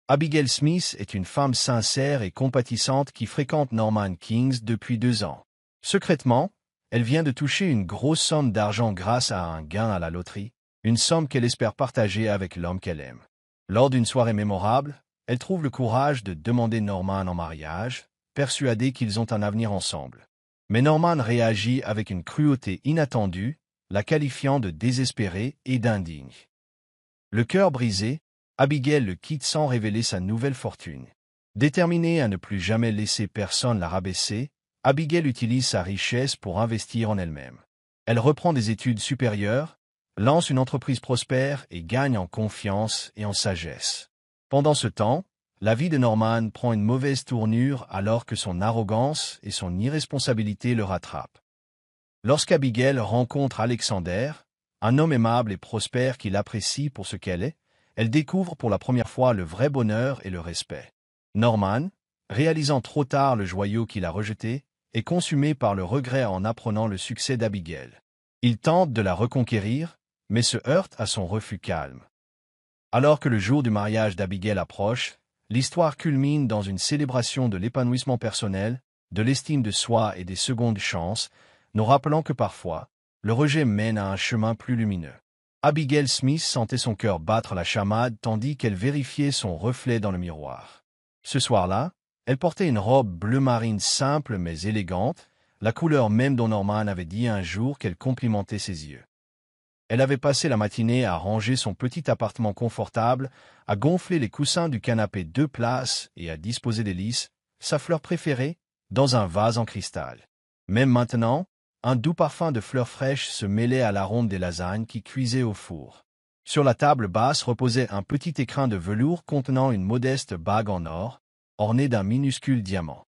Abigail Smith est une femme sincère et compatissante qui fréquente Norman Kings depuis 2 ans. Secrètement, elle vient de toucher une grosse somme d'argent grâce à un gain à la loterie, une somme qu'elle espère partager avec l'homme qu'elle aime. Lors d'une soirée mémorable, elle trouve le courage de demander Norman en mariage, persuadée qu'ils ont un avenir ensemble. Mais Norman réagit avec une cruauté inattendue, la qualifiant de désespérée et d'indigne. Le cœur brisé, Abigail le quitte sans révéler sa nouvelle fortune. Déterminée à ne plus jamais laisser personne la rabaisser, Abigail utilise sa richesse pour investir en elle-même. Elle reprend des études supérieures, lance une entreprise prospère et gagne en confiance et en sagesse. Pendant ce temps, la vie de Norman prend une mauvaise tournure alors que son arrogance et son irresponsabilité le rattrapent. Lorsqu'Abigail rencontre Alexander, un homme aimable et prospère qui l'apprécie pour ce qu'elle est, elle découvre pour la première fois le vrai bonheur et le respect. Norman, réalisant trop tard le joyau qu'il a rejeté, est consumé par le regret en apprenant le succès d'Abigail. Il tente de la reconquérir, mais se heurte à son refus calme. Alors que le jour du mariage d'Abigail approche, l'histoire culmine dans une célébration de l'épanouissement personnel, de l'estime de soi et des secondes chances, nous rappelant que parfois, le rejet mène à un chemin plus lumineux. Abigail Smith sentait son cœur battre la chamade tandis qu'elle vérifiait son reflet dans le miroir. Ce soir-là, elle portait une robe bleu marine simple mais élégante, la couleur même dont Norman avait dit un jour qu'elle complimentait ses yeux. Elle avait passé la matinée à ranger son petit appartement confortable, à gonfler les coussins du canapé 2 places et à disposer des lys, sa fleur préférée, dans un vase en cristal. Même maintenant, un doux parfum de fleurs fraîches se mêlait à l'arôme des lasagnes qui cuisaient au four. Sur la table basse reposait un petit écrin de velours contenant une modeste bague en or, ornée d'un minuscule diamant.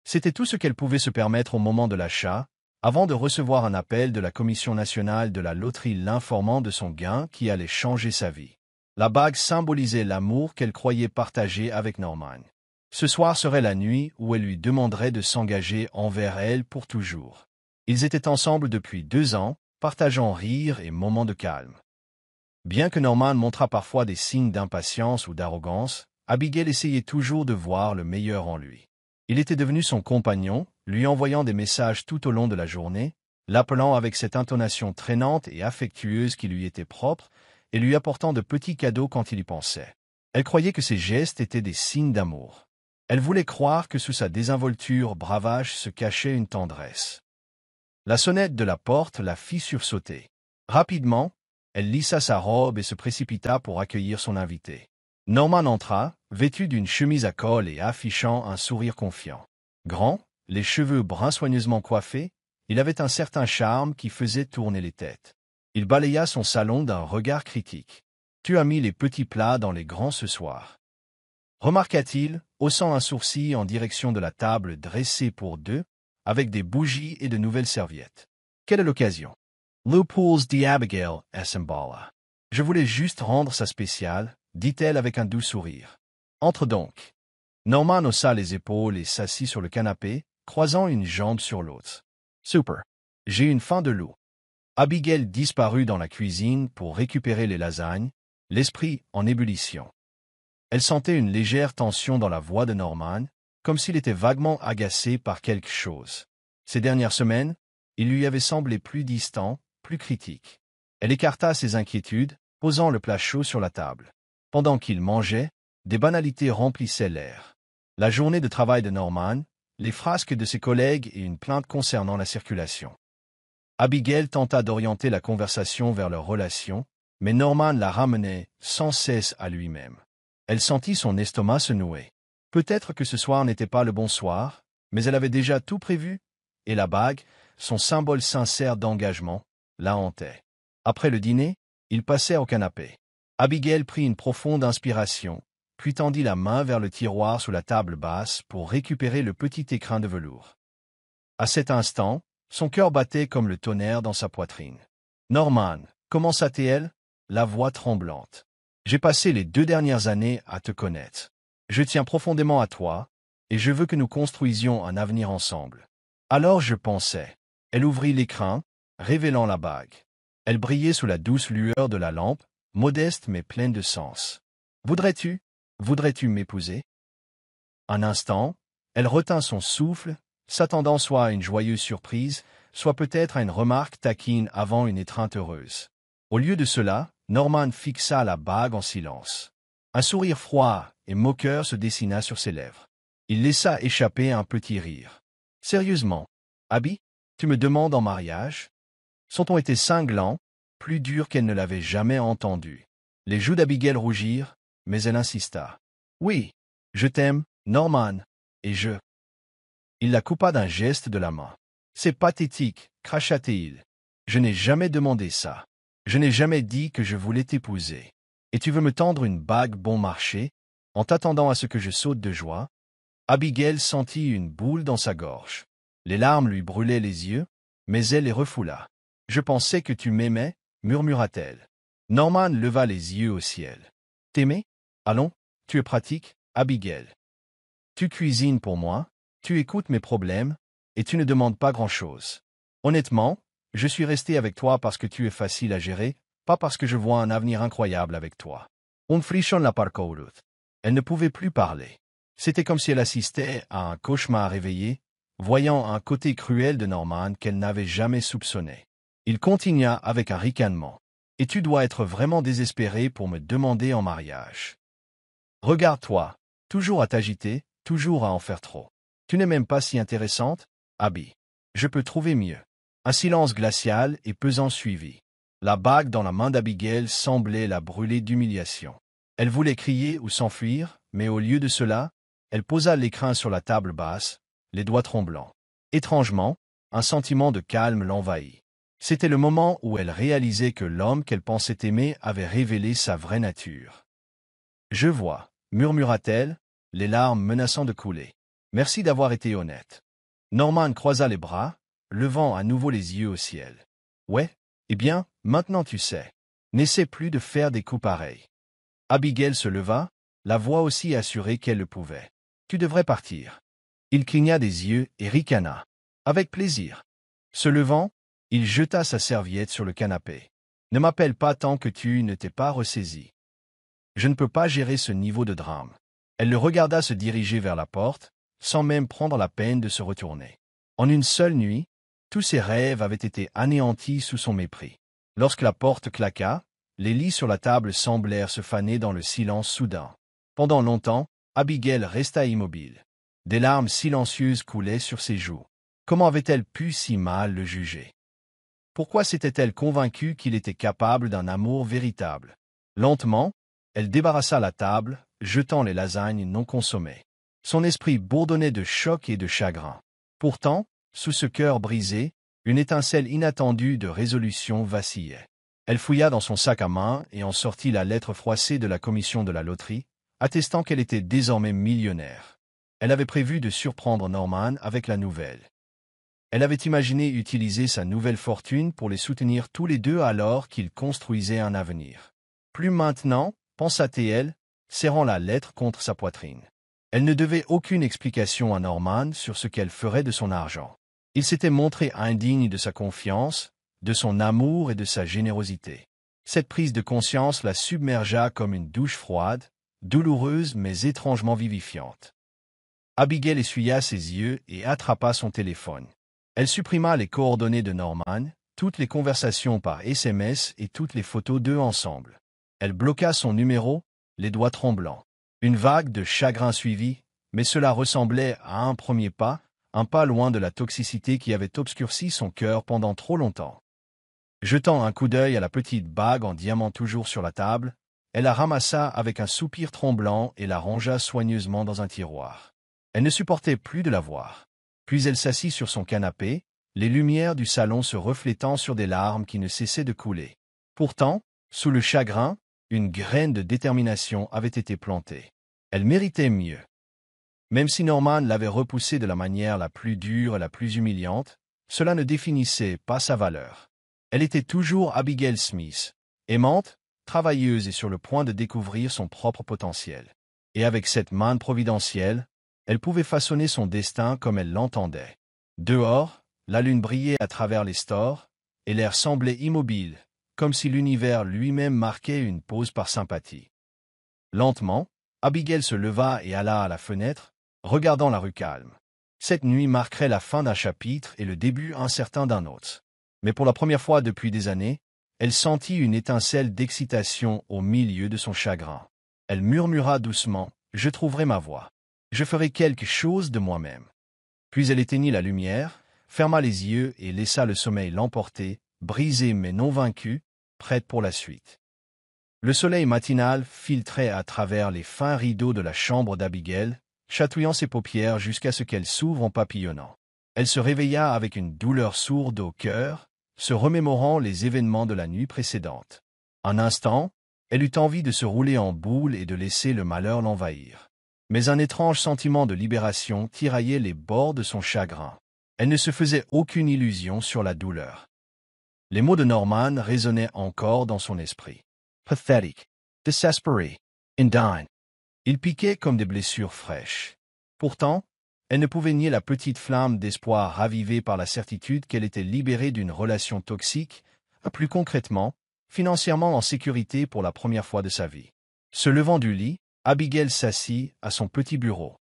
C'était tout ce qu'elle pouvait se permettre au moment de l'achat, avant de recevoir un appel de la Commission nationale de la loterie l'informant de son gain qui allait changer sa vie. La bague symbolisait l'amour qu'elle croyait partager avec Norman. Ce soir serait la nuit où elle lui demanderait de s'engager envers elle pour toujours. Ils étaient ensemble depuis 2 ans, partageant rires et moments de calme. Bien que Norman montrât parfois des signes d'impatience ou d'arrogance, Abigail essayait toujours de voir le meilleur en lui. Il était devenu son compagnon, lui envoyant des messages tout au long de la journée, l'appelant avec cette intonation traînante et affectueuse qui lui était propre, et lui apportant de petits cadeaux quand il y pensait. Elle croyait que ces gestes étaient des signes d'amour. Elle voulait croire que sous sa désinvolture bravache se cachait une tendresse. La sonnette de la porte la fit sursauter. Rapidement, elle lissa sa robe et se précipita pour accueillir son invité. Norman entra, vêtu d'une chemise à col et affichant un sourire confiant. Grand, les cheveux bruns soigneusement coiffés, il avait un certain charme qui faisait tourner les têtes. Il balaya son salon d'un regard critique. « Tu as mis les petits plats dans les grands ce soir. » remarqua-t-il, haussant un sourcil en direction de la table dressée pour 2, avec des bougies et de nouvelles serviettes. Quelle est l'occasion? Leopold's d'Abigail Essembala. Je voulais juste rendre ça spécial, dit-elle avec un doux sourire. Entre donc. Norman haussa les épaules et s'assit sur le canapé, croisant une jambe sur l'autre. Super. J'ai une faim de loup. Abigail disparut dans la cuisine pour récupérer les lasagnes, l'esprit en ébullition. Elle sentait une légère tension dans la voix de Norman, comme s'il était vaguement agacé par quelque chose. Ces dernières semaines, il lui avait semblé plus distant, plus critique. Elle écarta ses inquiétudes, posant le plat chaud sur la table. Pendant qu'il mangeait, des banalités remplissaient l'air. La journée de travail de Norman, les frasques de ses collègues et une plainte concernant la circulation. Abigail tenta d'orienter la conversation vers leur relation, mais Norman la ramenait sans cesse à lui-même. Elle sentit son estomac se nouer. Peut-être que ce soir n'était pas le bon soir, mais elle avait déjà tout prévu, et la bague, son symbole sincère d'engagement, la hantait. Après le dîner, ils passèrent au canapé. Abigail prit une profonde inspiration, puis tendit la main vers le tiroir sous la table basse pour récupérer le petit écrin de velours. À cet instant, son cœur battait comme le tonnerre dans sa poitrine. « Norman, commença-t-elle, la voix tremblante. J'ai passé les 2 dernières années à te connaître. Je tiens profondément à toi, et je veux que nous construisions un avenir ensemble. Alors je pensais. » Elle ouvrit l'écrin, révélant la bague. Elle brillait sous la douce lueur de la lampe, modeste mais pleine de sens. « Voudrais-tu » Voudrais-tu m'épouser? Un instant, elle retint son souffle, s'attendant soit à une joyeuse surprise, soit peut-être à une remarque taquine avant une étreinte heureuse. Au lieu de cela, Norman fixa la bague en silence. Un sourire froid et moqueur se dessina sur ses lèvres. Il laissa échapper un petit rire. Sérieusement, Abby, tu me demandes en mariage? Son ton était cinglant, plus dur qu'elle ne l'avait jamais entendu. Les joues d'Abigail rougirent, mais elle insista. Oui, je t'aime, Norman, et je... Il la coupa d'un geste de la main. C'est pathétique, cracha-t-il. Je n'ai jamais demandé ça. Je n'ai jamais dit que je voulais t'épouser. Et tu veux me tendre une bague bon marché, en t'attendant à ce que je saute de joie? Abigail sentit une boule dans sa gorge. Les larmes lui brûlaient les yeux, mais elle les refoula. Je pensais que tu m'aimais, murmura-t-elle. Norman leva les yeux au ciel. T'aimer? Allons, tu es pratique, Abigail. Tu cuisines pour moi, tu écoutes mes problèmes, et tu ne demandes pas grand-chose. Honnêtement, je suis resté avec toi parce que tu es facile à gérer, pas parce que je vois un avenir incroyable avec toi. On frichonne la parcourut. Elle ne pouvait plus parler. C'était comme si elle assistait à un cauchemar réveillé, voyant un côté cruel de Norman qu'elle n'avait jamais soupçonné. Il continua avec un ricanement. « Et tu dois être vraiment désespéré pour me demander en mariage. Regarde-toi, toujours à t'agiter, toujours à en faire trop. Tu n'es même pas si intéressante, Abby. Je peux trouver mieux. » Un silence glacial et pesant suivit. La bague dans la main d'Abigail semblait la brûler d'humiliation. Elle voulait crier ou s'enfuir, mais au lieu de cela, elle posa l'écrin sur la table basse, les doigts tremblants. Étrangement, un sentiment de calme l'envahit. C'était le moment où elle réalisait que l'homme qu'elle pensait aimer avait révélé sa vraie nature. « Je vois, » murmura-t-elle, les larmes menaçant de couler. « Merci d'avoir été honnête. » Norman croisa les bras, levant à nouveau les yeux au ciel. « Ouais, eh bien, maintenant tu sais. N'essaie plus de faire des coups pareils. » Abigail se leva, la voix aussi assurée qu'elle le pouvait. « Tu devrais partir. » Il cligna des yeux et ricana. « Avec plaisir. » Se levant, il jeta sa serviette sur le canapé. « Ne m'appelle pas tant que tu ne t'es pas ressaisi. Je ne peux pas gérer ce niveau de drame. » Elle le regarda se diriger vers la porte, sans même prendre la peine de se retourner. En une seule nuit, tous ses rêves avaient été anéantis sous son mépris. Lorsque la porte claqua, les lits sur la table semblèrent se faner dans le silence soudain. Pendant longtemps, Abigail resta immobile. Des larmes silencieuses coulaient sur ses joues. Comment avait-elle pu si mal le juger? Pourquoi s'était-elle convaincue qu'il était capable d'un amour véritable? Lentement, elle débarrassa la table, jetant les lasagnes non consommées. Son esprit bourdonnait de choc et de chagrin. Pourtant, sous ce cœur brisé, une étincelle inattendue de résolution vacillait. Elle fouilla dans son sac à main et en sortit la lettre froissée de la commission de la loterie, attestant qu'elle était désormais millionnaire. Elle avait prévu de surprendre Norman avec la nouvelle. Elle avait imaginé utiliser sa nouvelle fortune pour les soutenir tous les deux alors qu'ils construisaient un avenir. Plus maintenant, pensa-t-elle, serrant la lettre contre sa poitrine. Elle ne devait aucune explication à Norman sur ce qu'elle ferait de son argent. Il s'était montré indigne de sa confiance, de son amour et de sa générosité. Cette prise de conscience la submergea comme une douche froide, douloureuse mais étrangement vivifiante. Abigail essuya ses yeux et attrapa son téléphone. Elle supprima les coordonnées de Norman, toutes les conversations par SMS et toutes les photos d'eux ensemble. Elle bloqua son numéro, les doigts tremblants. Une vague de chagrin suivit, mais cela ressemblait à un premier pas, un pas loin de la toxicité qui avait obscurci son cœur pendant trop longtemps. Jetant un coup d'œil à la petite bague en diamant toujours sur la table, elle la ramassa avec un soupir tremblant et la rangea soigneusement dans un tiroir. Elle ne supportait plus de la voir. Puis elle s'assit sur son canapé, les lumières du salon se reflétant sur des larmes qui ne cessaient de couler. Pourtant, sous le chagrin, une graine de détermination avait été plantée. Elle méritait mieux. Même si Norman l'avait repoussée de la manière la plus dure et la plus humiliante, cela ne définissait pas sa valeur. Elle était toujours Abigail Smith, aimante, travailleuse et sur le point de découvrir son propre potentiel. Et avec cette main providentielle, elle pouvait façonner son destin comme elle l'entendait. Dehors, la lune brillait à travers les stores, et l'air semblait immobile, comme si l'univers lui-même marquait une pause par sympathie. Lentement, Abigail se leva et alla à la fenêtre, regardant la rue calme. Cette nuit marquerait la fin d'un chapitre et le début incertain d'un autre. Mais pour la première fois depuis des années, elle sentit une étincelle d'excitation au milieu de son chagrin. Elle murmura doucement, « Je trouverai ma voie. Je ferai quelque chose de moi-même. » Puis elle éteignit la lumière, ferma les yeux et laissa le sommeil l'emporter, brisée mais non vaincue, prête pour la suite. Le soleil matinal filtrait à travers les fins rideaux de la chambre d'Abigail, chatouillant ses paupières jusqu'à ce qu'elles s'ouvrent en papillonnant. Elle se réveilla avec une douleur sourde au cœur, se remémorant les événements de la nuit précédente. Un instant, elle eut envie de se rouler en boule et de laisser le malheur l'envahir. Mais un étrange sentiment de libération tiraillait les bords de son chagrin. Elle ne se faisait aucune illusion sur la douleur. Les mots de Norman résonnaient encore dans son esprit. Pathétique, désespéré, indigne. Ils piquaient comme des blessures fraîches. Pourtant, elle ne pouvait nier la petite flamme d'espoir ravivée par la certitude qu'elle était libérée d'une relation toxique, plus concrètement, financièrement en sécurité pour la première fois de sa vie. Se levant du lit, Abigail s'assit à son petit bureau.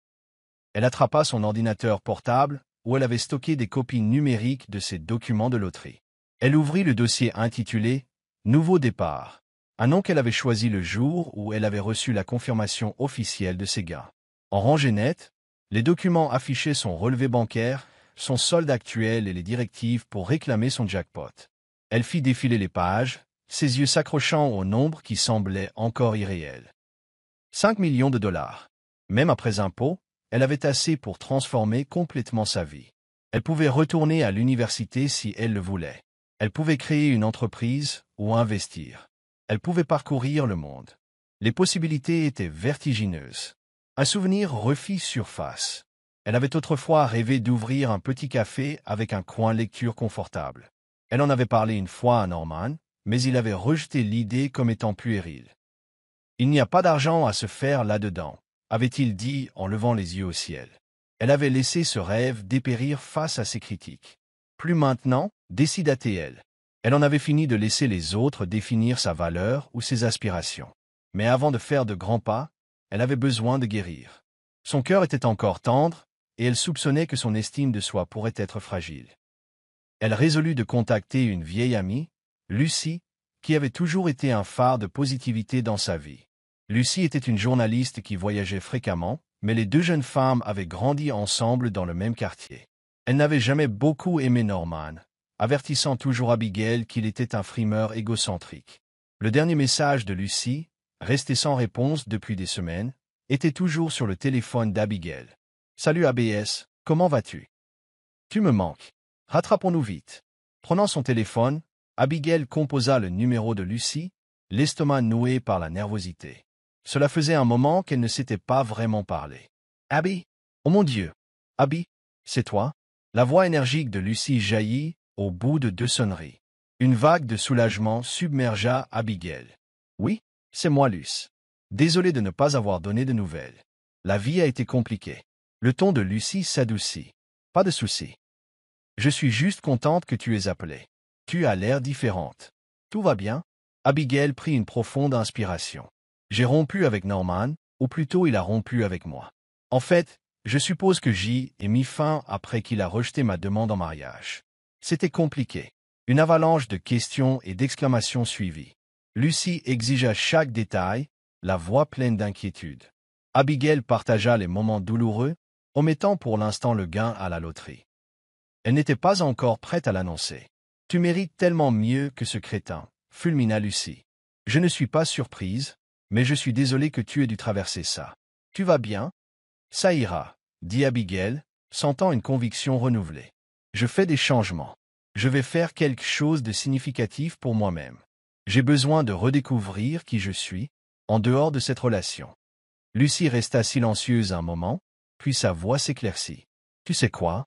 Elle attrapa son ordinateur portable, où elle avait stocké des copies numériques de ses documents de loterie. Elle ouvrit le dossier intitulé « Nouveau départ », un nom qu'elle avait choisi le jour où elle avait reçu la confirmation officielle de ses gains. En rangée nette, les documents affichaient son relevé bancaire, son solde actuel et les directives pour réclamer son jackpot. Elle fit défiler les pages, ses yeux s'accrochant au nombre qui semblait encore irréel. 5 millions de dollars. Même après impôts, elle avait assez pour transformer complètement sa vie. Elle pouvait retourner à l'université si elle le voulait. Elle pouvait créer une entreprise ou investir. Elle pouvait parcourir le monde. Les possibilités étaient vertigineuses. Un souvenir refit surface. Elle avait autrefois rêvé d'ouvrir un petit café avec un coin lecture confortable. Elle en avait parlé une fois à Norman, mais il avait rejeté l'idée comme étant puérile. « Il n'y a pas d'argent à se faire là-dedans », avait-il dit en levant les yeux au ciel. Elle avait laissé ce rêve dépérir face à ses critiques. Plus maintenant, décida-t-elle. Elle en avait fini de laisser les autres définir sa valeur ou ses aspirations. Mais avant de faire de grands pas, elle avait besoin de guérir. Son cœur était encore tendre, et elle soupçonnait que son estime de soi pourrait être fragile. Elle résolut de contacter une vieille amie, Lucie, qui avait toujours été un phare de positivité dans sa vie. Lucie était une journaliste qui voyageait fréquemment, mais les deux jeunes femmes avaient grandi ensemble dans le même quartier. Elle n'avait jamais beaucoup aimé Norman, avertissant toujours Abigail qu'il était un frimeur égocentrique. Le dernier message de Lucie, resté sans réponse depuis des semaines, était toujours sur le téléphone d'Abigail. « Salut ABS, comment vas-tu? Tu me manques. Rattrapons-nous vite. » Prenant son téléphone, Abigail composa le numéro de Lucie, l'estomac noué par la nervosité. Cela faisait un moment qu'elle ne s'était pas vraiment parlé. « Abby? Oh mon Dieu! Abby, c'est toi? » La voix énergique de Lucie jaillit au bout de 2 sonneries. Une vague de soulagement submergea Abigail. « Oui, c'est moi, Luce. Désolé de ne pas avoir donné de nouvelles. La vie a été compliquée. » Le ton de Lucie s'adoucit. « Pas de souci. Je suis juste contente que tu aies appelé. Tu as l'air différente. Tout va bien? » Abigail prit une profonde inspiration. « J'ai rompu avec Norman, ou plutôt il a rompu avec moi. En fait, je suppose que j'y ai mis fin après qu'il a rejeté ma demande en mariage. C'était compliqué. » Une avalanche de questions et d'exclamations suivit. Lucie exigea chaque détail, la voix pleine d'inquiétude. Abigail partagea les moments douloureux, omettant pour l'instant le gain à la loterie. Elle n'était pas encore prête à l'annoncer. « Tu mérites tellement mieux que ce crétin, » fulmina Lucie. « Je ne suis pas surprise, mais je suis désolée que tu aies dû traverser ça. Tu vas bien? »« Ça ira, » dit Abigail, sentant une conviction renouvelée. « Je fais des changements. Je vais faire quelque chose de significatif pour moi-même. J'ai besoin de redécouvrir qui je suis, en dehors de cette relation. » Lucie resta silencieuse un moment, puis sa voix s'éclaircit. « Tu sais quoi?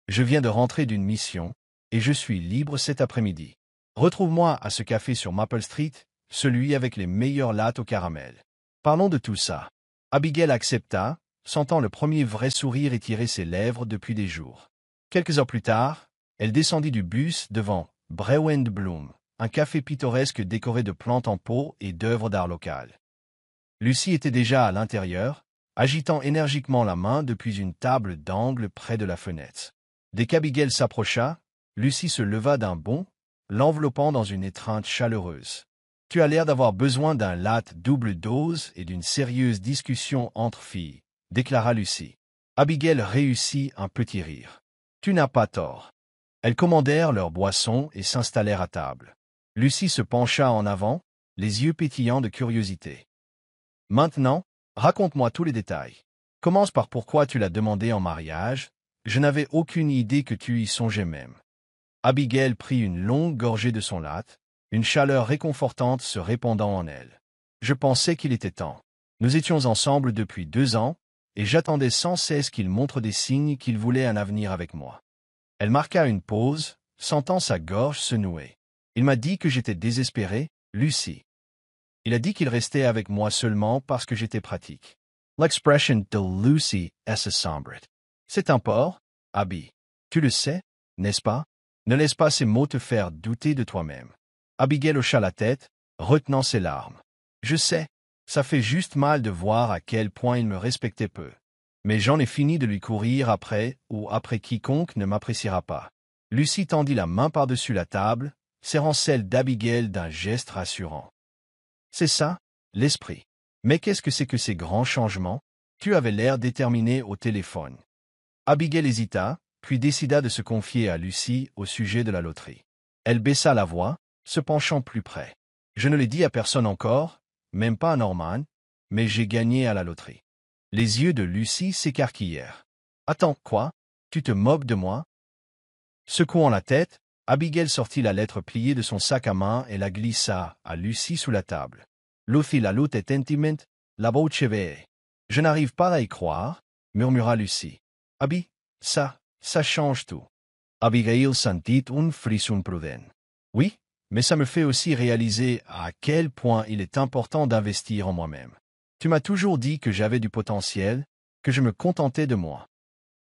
Je viens de rentrer d'une mission, et je suis libre cet après-midi. Retrouve-moi à ce café sur Maple Street, celui avec les meilleures lattes au caramel. Parlons de tout ça. » Abigail accepta, sentant le premier vrai sourire étirer ses lèvres depuis des jours. Quelques heures plus tard, elle descendit du bus devant Brew & Bloom, un café pittoresque décoré de plantes en pot et d'œuvres d'art locales. Lucie était déjà à l'intérieur, agitant énergiquement la main depuis une table d'angle près de la fenêtre. Dès qu'Abigail s'approcha, Lucie se leva d'un bond, l'enveloppant dans une étreinte chaleureuse. « Tu as l'air d'avoir besoin d'un latte double dose et d'une sérieuse discussion entre filles, » déclara Lucie. Abigail réussit un petit rire. « Tu n'as pas tort. » Elles commandèrent leur boisson et s'installèrent à table. Lucie se pencha en avant, les yeux pétillants de curiosité. « Maintenant, raconte-moi tous les détails. Commence par pourquoi tu l'as demandé en mariage. Je n'avais aucune idée que tu y songeais même. » Abigail prit une longue gorgée de son latte, une chaleur réconfortante se répandant en elle. « Je pensais qu'il était temps. Nous étions ensemble depuis 2 ans, et j'attendais sans cesse qu'il montre des signes qu'il voulait un avenir avec moi. » Elle marqua une pause, sentant sa gorge se nouer. « Il m'a dit que j'étais désespéré, Lucie. Il a dit qu'il restait avec moi seulement parce que j'étais pratique. » L'expression de Lucie est sombre. C'est un porc, Abby. Tu le sais, n'est-ce pas? Ne laisse pas ces mots te faire douter de toi-même. Abigail hocha la tête, retenant ses larmes. Je sais, ça fait juste mal de voir à quel point il me respectait peu. Mais j'en ai fini de lui courir après ou après quiconque ne m'appréciera pas. Lucie tendit la main par-dessus la table, serrant celle d'Abigail d'un geste rassurant. C'est ça, l'esprit. Mais qu'est-ce que c'est que ces grands changements? Tu avais l'air déterminé au téléphone. Abigail hésita, puis décida de se confier à Lucie au sujet de la loterie. Elle baissa la voix, se penchant plus près. Je ne l'ai dit à personne encore, même pas à Norman, mais j'ai gagné à la loterie. Les yeux de Lucie s'écarquillèrent. Attends, quoi? Tu te moques de moi? Secouant la tête, Abigail sortit la lettre pliée de son sac à main et la glissa à Lucie sous la table. Lucie la lutte est intiment, la voce veille. Je n'arrive pas à y croire, murmura Lucie. Abby, ça change tout. Abigail sentit un frisson prudent. Oui, mais ça me fait aussi réaliser à quel point il est important d'investir en moi-même. Tu m'as toujours dit que j'avais du potentiel, que je me contentais de moi.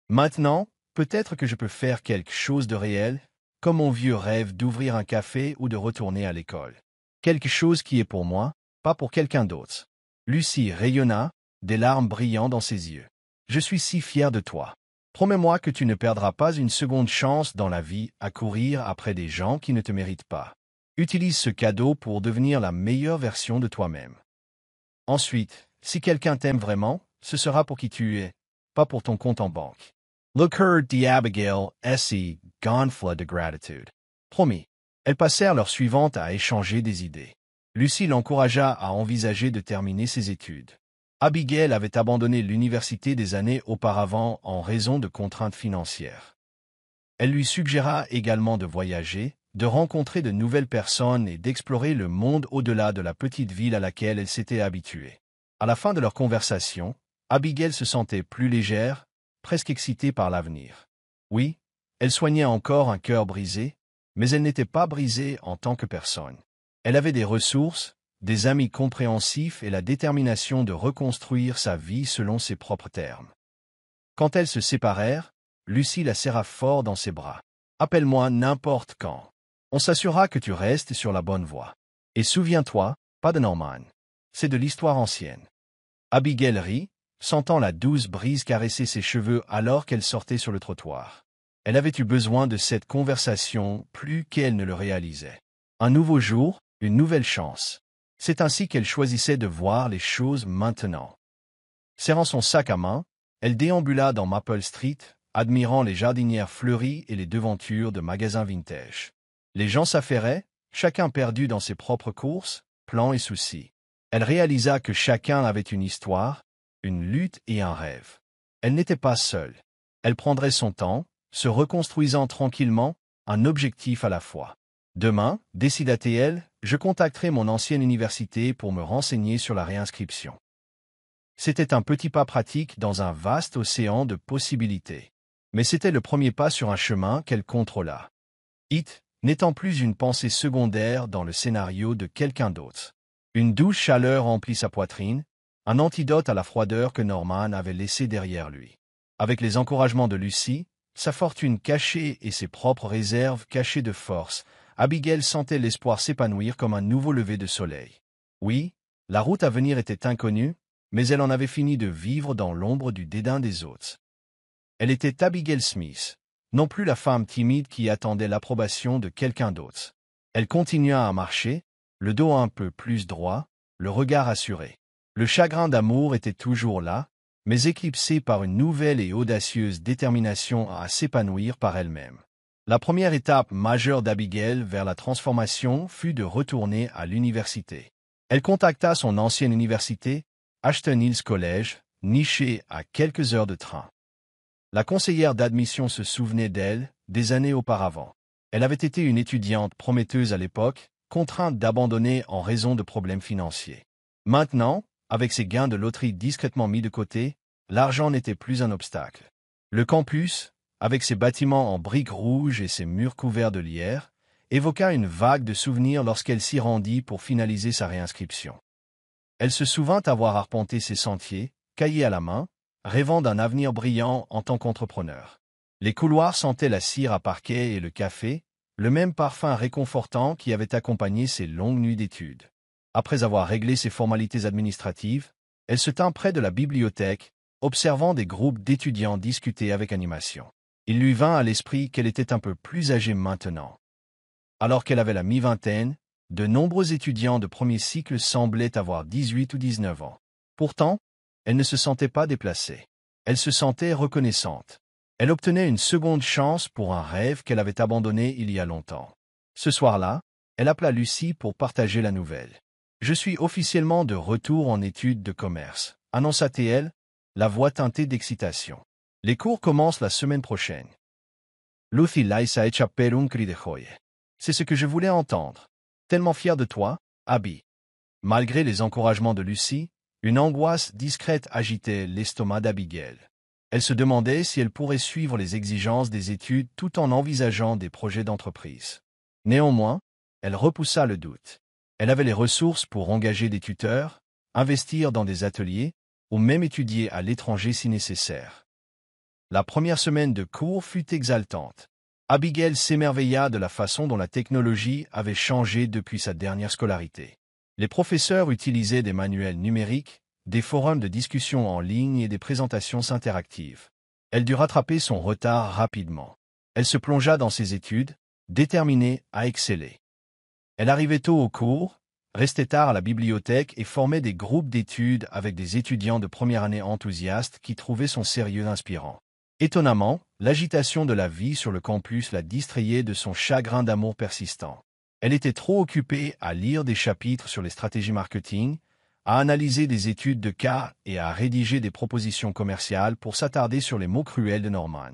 Maintenant, peut-être que je peux faire quelque chose de réel, comme mon vieux rêve d'ouvrir un café ou de retourner à l'école. Quelque chose qui est pour moi, pas pour quelqu'un d'autre. Lucie rayonna, des larmes brillant dans ses yeux. Je suis si fier de toi. Promets-moi que tu ne perdras pas une seconde chance dans la vie à courir après des gens qui ne te méritent pas. Utilise ce cadeau pour devenir la meilleure version de toi-même. Ensuite, si quelqu'un t'aime vraiment, ce sera pour qui tu es, pas pour ton compte en banque. Le cœur d'Abigail s'y gonfla de gratitude. Promis. Elles passèrent l'heure suivante à échanger des idées. Lucie l'encouragea à envisager de terminer ses études. Abigail avait abandonné l'université des années auparavant en raison de contraintes financières. Elle lui suggéra également de voyager, de rencontrer de nouvelles personnes et d'explorer le monde au-delà de la petite ville à laquelle elle s'était habituée. À la fin de leur conversation, Abigail se sentait plus légère, presque excitée par l'avenir. Oui, elle soignait encore un cœur brisé, mais elle n'était pas brisée en tant que personne. Elle avait des ressources, des amis compréhensifs et la détermination de reconstruire sa vie selon ses propres termes. Quand elles se séparèrent, Lucie la serra fort dans ses bras. « Appelle-moi n'importe quand. On s'assurera que tu restes sur la bonne voie. Et souviens-toi, pas de Norman. C'est de l'histoire ancienne. » Abigail rit, sentant la douce brise caresser ses cheveux alors qu'elle sortait sur le trottoir. Elle avait eu besoin de cette conversation plus qu'elle ne le réalisait. Un nouveau jour, une nouvelle chance. C'est ainsi qu'elle choisissait de voir les choses maintenant. Serrant son sac à main, elle déambula dans Maple Street, admirant les jardinières fleuries et les devantures de magasins vintage. Les gens s'affairaient, chacun perdu dans ses propres courses, plans et soucis. Elle réalisa que chacun avait une histoire, une lutte et un rêve. Elle n'était pas seule. Elle prendrait son temps, se reconstruisant tranquillement, un objectif à la fois. Demain, décida-t-elle, je contacterai mon ancienne université pour me renseigner sur la réinscription. C'était un petit pas pratique dans un vaste océan de possibilités. Mais c'était le premier pas sur un chemin qu'elle contrôla. It n'étant plus une pensée secondaire dans le scénario de quelqu'un d'autre. Une douce chaleur remplit sa poitrine, un antidote à la froideur que Norman avait laissée derrière lui. Avec les encouragements de Lucie, sa fortune cachée et ses propres réserves cachées de force, Abigail sentait l'espoir s'épanouir comme un nouveau lever de soleil. Oui, La route à venir était inconnue, mais elle en avait fini de vivre dans l'ombre du dédain des autres. Elle était Abigail Smith, non plus la femme timide qui attendait l'approbation de quelqu'un d'autre. Elle continua à marcher, le dos un peu plus droit, le regard assuré. Le chagrin d'amour était toujours là, mais éclipsé par une nouvelle et audacieuse détermination à s'épanouir par elle-même. La première étape majeure d'Abigail vers la transformation fut de retourner à l'université. Elle contacta son ancienne université, Ashton Hills College, nichée à quelques heures de train. La conseillère d'admission se souvenait d'elle, des années auparavant. Elle avait été une étudiante prometteuse à l'époque, contrainte d'abandonner en raison de problèmes financiers. Maintenant, avec ses gains de loterie discrètement mis de côté, l'argent n'était plus un obstacle. Le campus, avec ses bâtiments en briques rouges et ses murs couverts de lierre, évoqua une vague de souvenirs lorsqu'elle s'y rendit pour finaliser sa réinscription. Elle se souvint avoir arpenté ses sentiers, cahier à la main, rêvant d'un avenir brillant en tant qu'entrepreneur. Les couloirs sentaient la cire à parquet et le café, le même parfum réconfortant qui avait accompagné ses longues nuits d'études. Après avoir réglé ses formalités administratives, elle se tint près de la bibliothèque, observant des groupes d'étudiants discuter avec animation. Il lui vint à l'esprit qu'elle était un peu plus âgée maintenant. Alors qu'elle avait la mi-vingtaine, de nombreux étudiants de premier cycle semblaient avoir 18 ou 19 ans. Pourtant, elle ne se sentait pas déplacée. Elle se sentait reconnaissante. Elle obtenait une seconde chance pour un rêve qu'elle avait abandonné il y a longtemps. Ce soir-là, elle appela Lucie pour partager la nouvelle. « Je suis officiellement de retour en études de commerce », annonça-t-elle, la voix teintée d'excitation. « Les cours commencent la semaine prochaine. » Lucy laissa échapper un cri de joie. « C'est ce que je voulais entendre. Tellement fière de toi, Abby. » Malgré les encouragements de Lucie, une angoisse discrète agitait l'estomac d'Abigail. Elle se demandait si elle pourrait suivre les exigences des études tout en envisageant des projets d'entreprise. Néanmoins, elle repoussa le doute. Elle avait les ressources pour engager des tuteurs, investir dans des ateliers, ou même étudier à l'étranger si nécessaire. La première semaine de cours fut exaltante. Abigail s'émerveilla de la façon dont la technologie avait changé depuis sa dernière scolarité. Les professeurs utilisaient des manuels numériques, des forums de discussion en ligne et des présentations interactives. Elle dut rattraper son retard rapidement. Elle se plongea dans ses études, déterminée à exceller. Elle arrivait tôt au cours, restait tard à la bibliothèque et formait des groupes d'études avec des étudiants de première année enthousiastes qui trouvaient son sérieux inspirant. Étonnamment, l'agitation de la vie sur le campus la distrayait de son chagrin d'amour persistant. Elle était trop occupée à lire des chapitres sur les stratégies marketing, à analyser des études de cas et à rédiger des propositions commerciales pour s'attarder sur les mots cruels de Norman.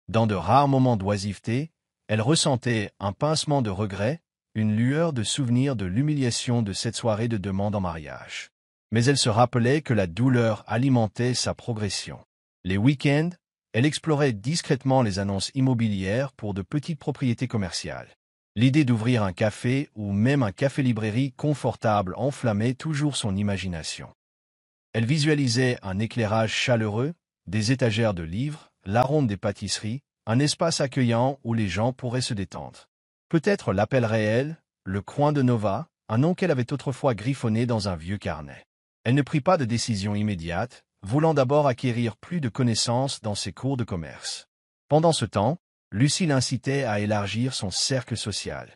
Dans de rares moments d'oisiveté, elle ressentait un pincement de regret, une lueur de souvenir de l'humiliation de cette soirée de demande en mariage. Mais elle se rappelait que la douleur alimentait sa progression. Les week-ends, elle explorait discrètement les annonces immobilières pour de petites propriétés commerciales. L'idée d'ouvrir un café ou même un café-librairie confortable enflammait toujours son imagination. Elle visualisait un éclairage chaleureux, des étagères de livres, l'arôme des pâtisseries, un espace accueillant où les gens pourraient se détendre. Peut-être l'appellerait-elle, le coin de Nova, un nom qu'elle avait autrefois griffonné dans un vieux carnet. Elle ne prit pas de décision immédiate, voulant d'abord acquérir plus de connaissances dans ses cours de commerce. Pendant ce temps, Lucie l'incitait à élargir son cercle social.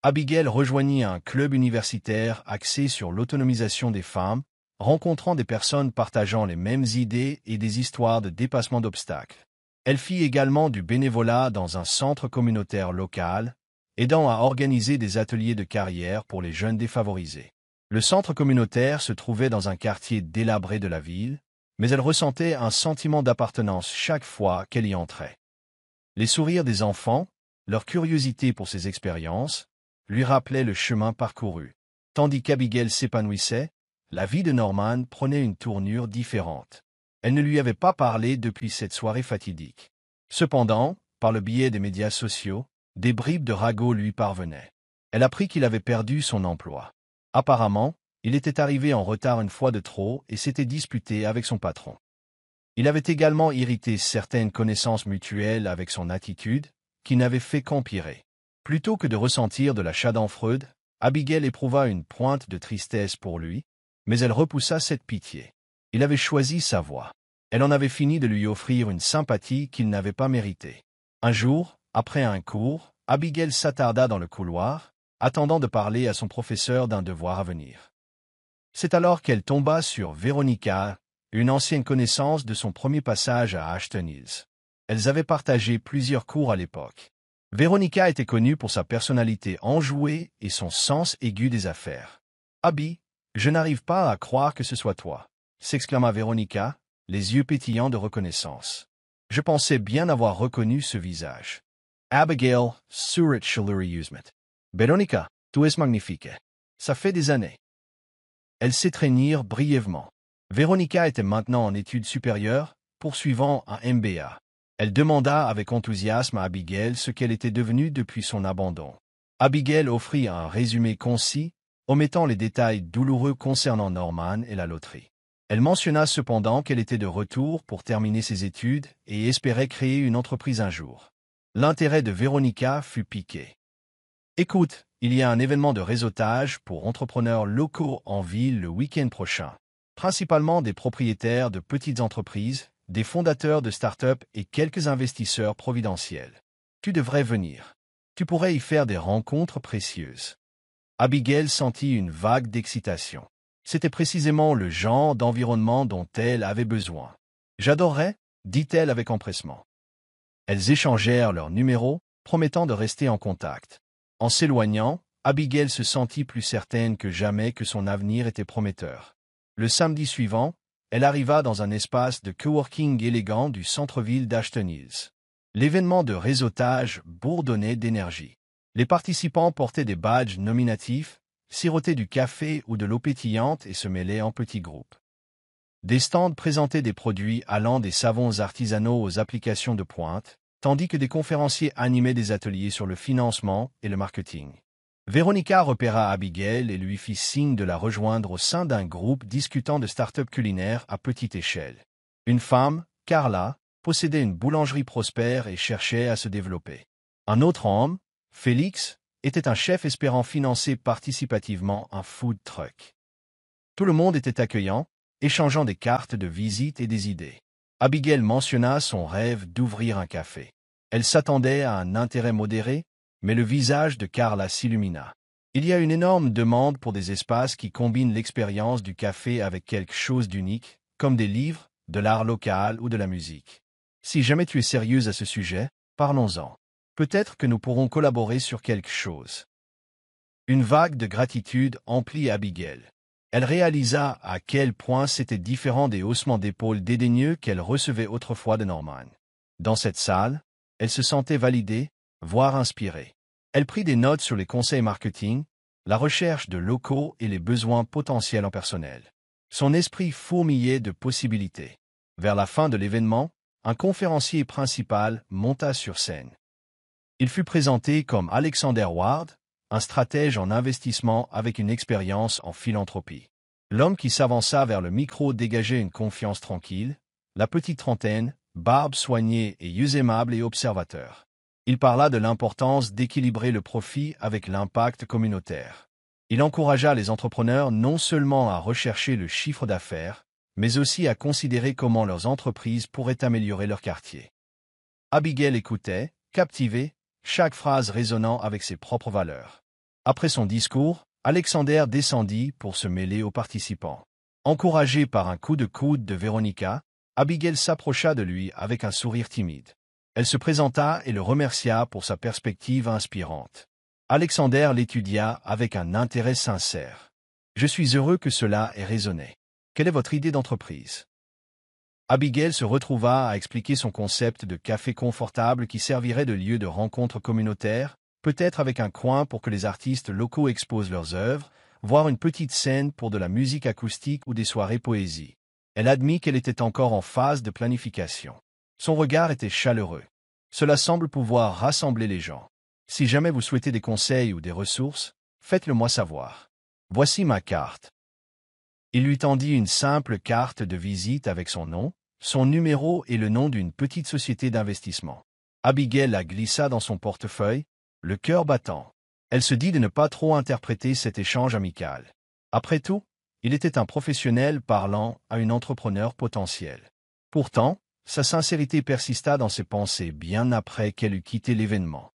Abigail rejoignit un club universitaire axé sur l'autonomisation des femmes, rencontrant des personnes partageant les mêmes idées et des histoires de dépassement d'obstacles. Elle fit également du bénévolat dans un centre communautaire local, aidant à organiser des ateliers de carrière pour les jeunes défavorisés. Le centre communautaire se trouvait dans un quartier délabré de la ville, mais elle ressentait un sentiment d'appartenance chaque fois qu'elle y entrait. Les sourires des enfants, leur curiosité pour ses expériences, lui rappelaient le chemin parcouru. Tandis qu'Abigail s'épanouissait, la vie de Norman prenait une tournure différente. Elle ne lui avait pas parlé depuis cette soirée fatidique. Cependant, par le biais des médias sociaux, des bribes de ragots lui parvenaient. Elle apprit qu'il avait perdu son emploi. Apparemment, il était arrivé en retard une fois de trop et s'était disputé avec son patron. Il avait également irrité certaines connaissances mutuelles avec son attitude, qui n'avait fait qu'empirer. Plutôt que de ressentir de la schadenfreude, Abigail éprouva une pointe de tristesse pour lui, mais elle repoussa cette pitié. Il avait choisi sa voie. Elle en avait fini de lui offrir une sympathie qu'il n'avait pas méritée. Un jour, après un cours, Abigail s'attarda dans le couloir, attendant de parler à son professeur d'un devoir à venir. C'est alors qu'elle tomba sur Veronica, une ancienne connaissance de son premier passage à Ashton Hills. Elles avaient partagé plusieurs cours à l'époque. Veronica était connue pour sa personnalité enjouée et son sens aigu des affaires. « Abby, je n'arrive pas à croire que ce soit toi », s'exclama Veronica, les yeux pétillants de reconnaissance. « Je pensais bien avoir reconnu ce visage. »« Abigail, surit chaluri usmet. Veronica, tu es magnifique. Ça fait des années. » Elles s'étreignirent brièvement. Veronica était maintenant en études supérieures, poursuivant un MBA. Elle demanda avec enthousiasme à Abigail ce qu'elle était devenue depuis son abandon. Abigail offrit un résumé concis, omettant les détails douloureux concernant Norman et la loterie. Elle mentionna cependant qu'elle était de retour pour terminer ses études et espérait créer une entreprise un jour. L'intérêt de Veronica fut piqué. « Écoute, il y a un événement de réseautage pour entrepreneurs locaux en ville le week-end prochain. Principalement des propriétaires de petites entreprises, des fondateurs de start-up et quelques investisseurs providentiels. Tu devrais venir. Tu pourrais y faire des rencontres précieuses. » Abigail sentit une vague d'excitation. C'était précisément le genre d'environnement dont elle avait besoin. « J'adorerais, » dit-elle avec empressement. Elles échangèrent leurs numéros, promettant de rester en contact. En s'éloignant, Abigail se sentit plus certaine que jamais que son avenir était prometteur. Le samedi suivant, elle arriva dans un espace de coworking élégant du centre-ville d'Ashton Hills. L'événement de réseautage bourdonnait d'énergie. Les participants portaient des badges nominatifs, sirotaient du café ou de l'eau pétillante et se mêlaient en petits groupes. Des stands présentaient des produits allant des savons artisanaux aux applications de pointe, tandis que des conférenciers animaient des ateliers sur le financement et le marketing. Veronica repéra Abigail et lui fit signe de la rejoindre au sein d'un groupe discutant de start-up culinaires à petite échelle. Une femme, Carla, possédait une boulangerie prospère et cherchait à se développer. Un autre homme, Félix, était un chef espérant financer participativement un food truck. Tout le monde était accueillant, échangeant des cartes de visite et des idées. Abigail mentionna son rêve d'ouvrir un café. Elle s'attendait à un intérêt modéré, mais le visage de Carla s'illumina. Il y a une énorme demande pour des espaces qui combinent l'expérience du café avec quelque chose d'unique, comme des livres, de l'art local ou de la musique. Si jamais tu es sérieuse à ce sujet, parlons-en. Peut-être que nous pourrons collaborer sur quelque chose. Une vague de gratitude emplit Abigail. Elle réalisa à quel point c'était différent des haussements d'épaules dédaigneux qu'elle recevait autrefois de Norman. Dans cette salle, elle se sentait validée, voire inspirée. Elle prit des notes sur les conseils marketing, la recherche de locaux et les besoins potentiels en personnel. Son esprit fourmillait de possibilités. Vers la fin de l'événement, un conférencier principal monta sur scène. Il fut présenté comme Alexander Ward, un stratège en investissement avec une expérience en philanthropie. L'homme qui s'avança vers le micro dégageait une confiance tranquille, la petite trentaine, barbe soignée et yeux aimables et observateurs. Il parla de l'importance d'équilibrer le profit avec l'impact communautaire. Il encouragea les entrepreneurs non seulement à rechercher le chiffre d'affaires, mais aussi à considérer comment leurs entreprises pourraient améliorer leur quartier. Abigail écoutait, captivée, chaque phrase résonnant avec ses propres valeurs. Après son discours, Alexander descendit pour se mêler aux participants. Encouragé par un coup de coude de Veronica, Abigail s'approcha de lui avec un sourire timide. Elle se présenta et le remercia pour sa perspective inspirante. Alexander l'étudia avec un intérêt sincère. « Je suis heureux que cela ait résonné. Quelle est votre idée d'entreprise ?» Abigail se retrouva à expliquer son concept de café confortable qui servirait de lieu de rencontre communautaire, peut-être avec un coin pour que les artistes locaux exposent leurs œuvres, voire une petite scène pour de la musique acoustique ou des soirées poésie. Elle admit qu'elle était encore en phase de planification. Son regard était chaleureux. Cela semble pouvoir rassembler les gens. Si jamais vous souhaitez des conseils ou des ressources, faites-le moi savoir. Voici ma carte. Il lui tendit une simple carte de visite avec son nom, son numéro et le nom d'une petite société d'investissement. Abigail la glissa dans son portefeuille, le cœur battant. Elle se dit de ne pas trop interpréter cet échange amical. Après tout, il était un professionnel parlant à une entrepreneur potentielle. Pourtant, sa sincérité persista dans ses pensées bien après qu'elle eut quitté l'événement.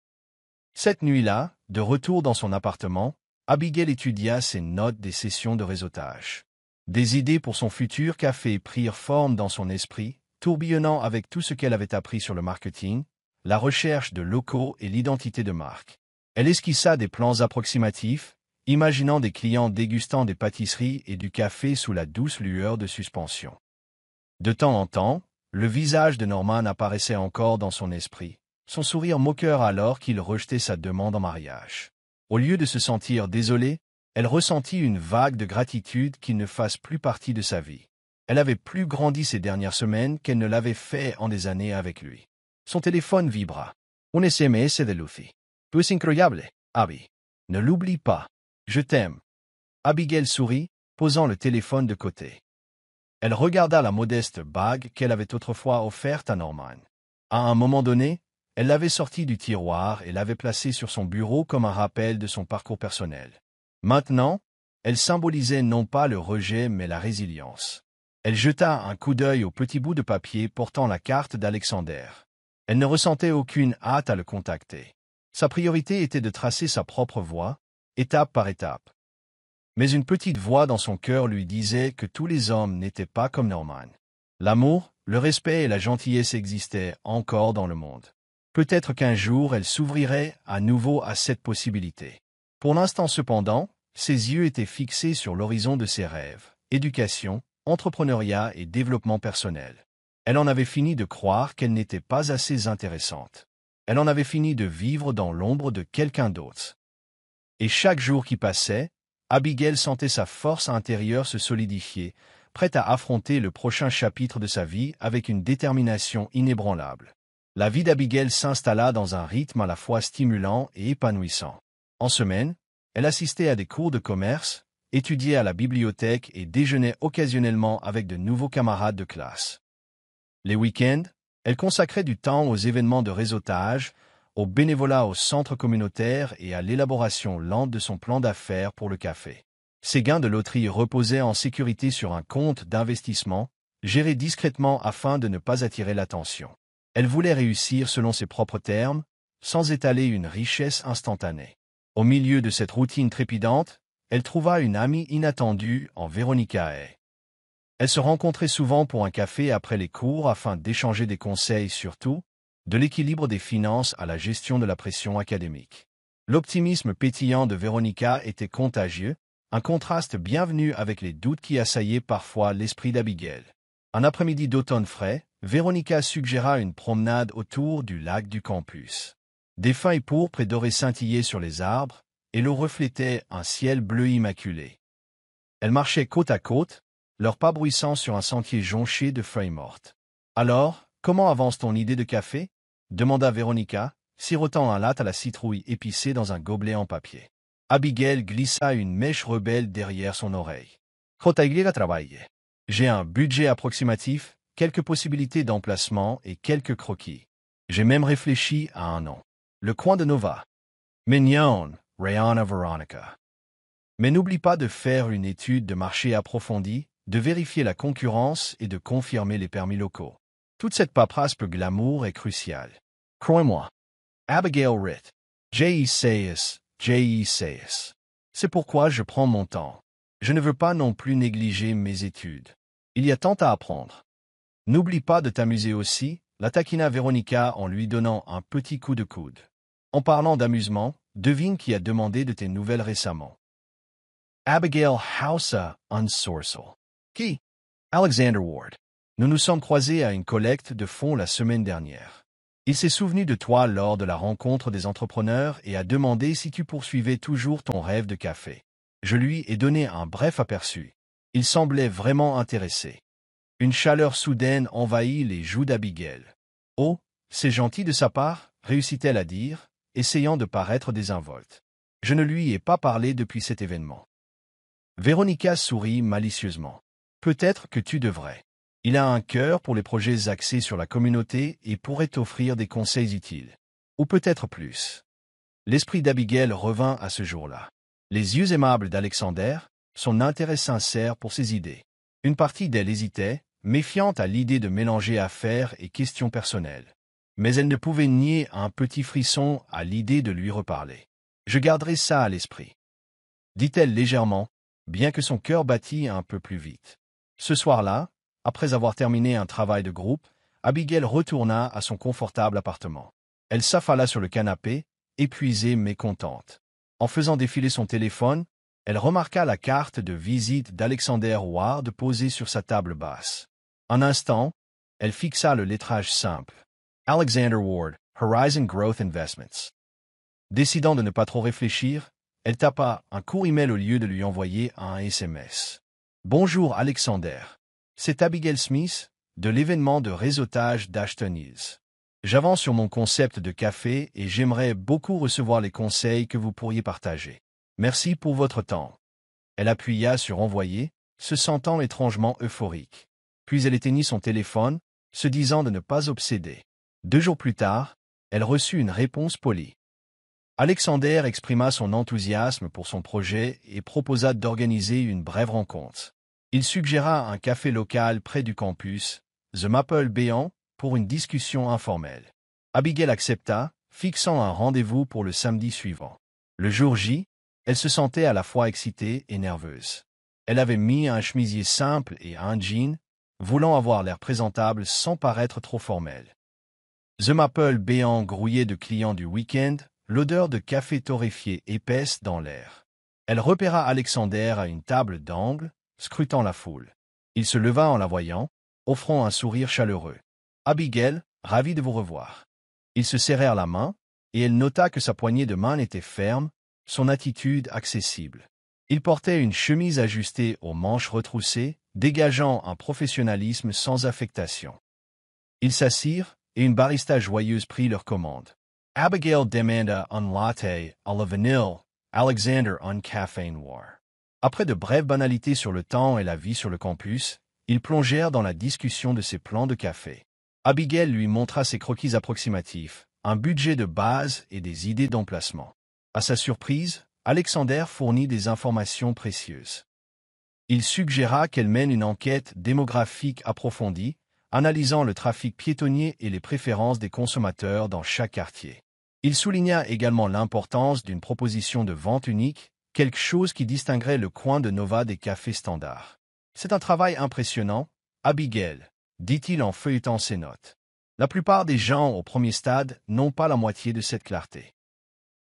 Cette nuit-là, de retour dans son appartement, Abigail étudia ses notes des sessions de réseautage. Des idées pour son futur café prirent forme dans son esprit, tourbillonnant avec tout ce qu'elle avait appris sur le marketing, la recherche de locaux et l'identité de marque. Elle esquissa des plans approximatifs, imaginant des clients dégustant des pâtisseries et du café sous la douce lueur de suspension. De temps en temps, le visage de Norman apparaissait encore dans son esprit, son sourire moqueur alors qu'il rejetait sa demande en mariage. Au lieu de se sentir désolée, elle ressentit une vague de gratitude qu'il ne fasse plus partie de sa vie. Elle avait plus grandi ces dernières semaines qu'elle ne l'avait fait en des années avec lui. Son téléphone vibra. Un SMS de Luffy. Plus incroyable, Abby. Ne l'oublie pas. Je t'aime. Abigail sourit, posant le téléphone de côté. Elle regarda la modeste bague qu'elle avait autrefois offerte à Norman. À un moment donné, elle l'avait sortie du tiroir et l'avait placée sur son bureau comme un rappel de son parcours personnel. Maintenant, elle symbolisait non pas le rejet mais la résilience. Elle jeta un coup d'œil au petit bout de papier portant la carte d'Alexander. Elle ne ressentait aucune hâte à le contacter. Sa priorité était de tracer sa propre voie, étape par étape. Mais une petite voix dans son cœur lui disait que tous les hommes n'étaient pas comme Norman. L'amour, le respect et la gentillesse existaient encore dans le monde. Peut-être qu'un jour elle s'ouvrirait à nouveau à cette possibilité. Pour l'instant cependant, ses yeux étaient fixés sur l'horizon de ses rêves, éducation, entrepreneuriat et développement personnel. Elle en avait fini de croire qu'elle n'était pas assez intéressante. Elle en avait fini de vivre dans l'ombre de quelqu'un d'autre. Et chaque jour qui passait, Abigail sentait sa force intérieure se solidifier, prête à affronter le prochain chapitre de sa vie avec une détermination inébranlable. La vie d'Abigail s'installa dans un rythme à la fois stimulant et épanouissant. En semaine, elle assistait à des cours de commerce, étudiait à la bibliothèque et déjeunait occasionnellement avec de nouveaux camarades de classe. Les week-ends, elle consacrait du temps aux événements de réseautage, au bénévolat au centre communautaire et à l'élaboration lente de son plan d'affaires pour le café. Ses gains de loterie reposaient en sécurité sur un compte d'investissement, géré discrètement afin de ne pas attirer l'attention. Elle voulait réussir selon ses propres termes, sans étaler une richesse instantanée. Au milieu de cette routine trépidante, elle trouva une amie inattendue en Veronica Hay. Elles se rencontraient souvent pour un café après les cours afin d'échanger des conseils sur tout, de l'équilibre des finances à la gestion de la pression académique. L'optimisme pétillant de Veronica était contagieux, un contraste bienvenu avec les doutes qui assaillaient parfois l'esprit d'Abigail. Un après-midi d'automne frais, Veronica suggéra une promenade autour du lac du campus. Des feuilles pourpres et dorées scintillaient sur les arbres, et l'eau reflétait un ciel bleu immaculé. Elles marchaient côte à côte, leurs pas bruissant sur un sentier jonché de feuilles mortes. « Alors, comment avance ton idée de café ?» demanda Veronica, sirotant un latte à la citrouille épicée dans un gobelet en papier. Abigail glissa une mèche rebelle derrière son oreille. « Jotaïga travaille. J'ai un budget approximatif, quelques possibilités d'emplacement et quelques croquis. J'ai même réfléchi à un nom. Le coin de Nova. Mignon, Rihanna Veronica. Mais n'oublie pas de faire une étude de marché approfondie, de vérifier la concurrence et de confirmer les permis locaux. Toute cette paperasse peu glamour est cruciale. Crois-moi. Abigail Ritt. J.E.C.S. J.E.C.S. C'est pourquoi je prends mon temps. Je ne veux pas non plus négliger mes études. Il y a tant à apprendre. N'oublie pas de t'amuser aussi, la taquina Veronica en lui donnant un petit coup de coude. En parlant d'amusement, devine qui a demandé de tes nouvelles récemment. Abigail Hausa Unsourcel. Qui? Alexander Ward. Nous nous sommes croisés à une collecte de fonds la semaine dernière. Il s'est souvenu de toi lors de la rencontre des entrepreneurs et a demandé si tu poursuivais toujours ton rêve de café. Je lui ai donné un bref aperçu. Il semblait vraiment intéressé. Une chaleur soudaine envahit les joues d'Abigail. « Oh, c'est gentil de sa part », réussit-elle à dire, essayant de paraître désinvolte. « Je ne lui ai pas parlé depuis cet événement. » Veronica sourit malicieusement. « Peut-être que tu devrais. Il a un cœur pour les projets axés sur la communauté et pourrait t'offrir des conseils utiles. Ou peut-être plus. » L'esprit d'Abigail revint à ce jour-là. Les yeux aimables d'Alexander, son intérêt sincère pour ses idées. Une partie d'elle hésitait, méfiante à l'idée de mélanger affaires et questions personnelles. Mais elle ne pouvait nier un petit frisson à l'idée de lui reparler. « Je garderai ça à l'esprit », dit-elle légèrement, bien que son cœur battît un peu plus vite. Ce soir-là, après avoir terminé un travail de groupe, Abigail retourna à son confortable appartement. Elle s'affala sur le canapé, épuisée mais contente. En faisant défiler son téléphone, elle remarqua la carte de visite d'Alexander Ward posée sur sa table basse. Un instant, elle fixa le lettrage simple. Alexander Ward, Horizon Growth Investments. Décidant de ne pas trop réfléchir, elle tapa un court email au lieu de lui envoyer un SMS. Bonjour Alexander. C'est Abigail Smith, de l'événement de réseautage d'Ashton Hills. J'avance sur mon concept de café et j'aimerais beaucoup recevoir les conseils que vous pourriez partager. Merci pour votre temps. Elle appuya sur envoyer, se sentant étrangement euphorique. Puis elle éteignit son téléphone, se disant de ne pas obséder. 2 jours plus tard, elle reçut une réponse polie. Alexander exprima son enthousiasme pour son projet et proposa d'organiser une brève rencontre. Il suggéra un café local près du campus, The Maple Béant, pour une discussion informelle. Abigail accepta, fixant un rendez-vous pour le samedi suivant. Le jour J, elle se sentait à la fois excitée et nerveuse. Elle avait mis un chemisier simple et un jean, voulant avoir l'air présentable sans paraître trop formelle. The Maple Béant grouillait de clients du week-end, l'odeur de café torréfié épaisse dans l'air. Elle repéra Alexander à une table d'angle, scrutant la foule. Il se leva en la voyant, offrant un sourire chaleureux. « Abigail, ravi de vous revoir. » Ils se serrèrent la main, et elle nota que sa poignée de main était ferme, son attitude accessible. Il portait une chemise ajustée aux manches retroussées, dégageant un professionnalisme sans affectation. Ils s'assirent, et une barista joyeuse prit leur commande. Abigail demanda un latte à la vanille, Alexander un café noir. Après de brèves banalités sur le temps et la vie sur le campus, ils plongèrent dans la discussion de ses plans de café. Abigail lui montra ses croquis approximatifs, un budget de base et des idées d'emplacement. À sa surprise, Alexander fournit des informations précieuses. Il suggéra qu'elle mène une enquête démographique approfondie, analysant le trafic piétonnier et les préférences des consommateurs dans chaque quartier. Il souligna également l'importance d'une proposition de vente unique, quelque chose qui distinguerait le coin de Nova des cafés standards. « C'est un travail impressionnant, Abigail, » dit-il en feuilletant ses notes. « La plupart des gens au premier stade n'ont pas la moitié de cette clarté.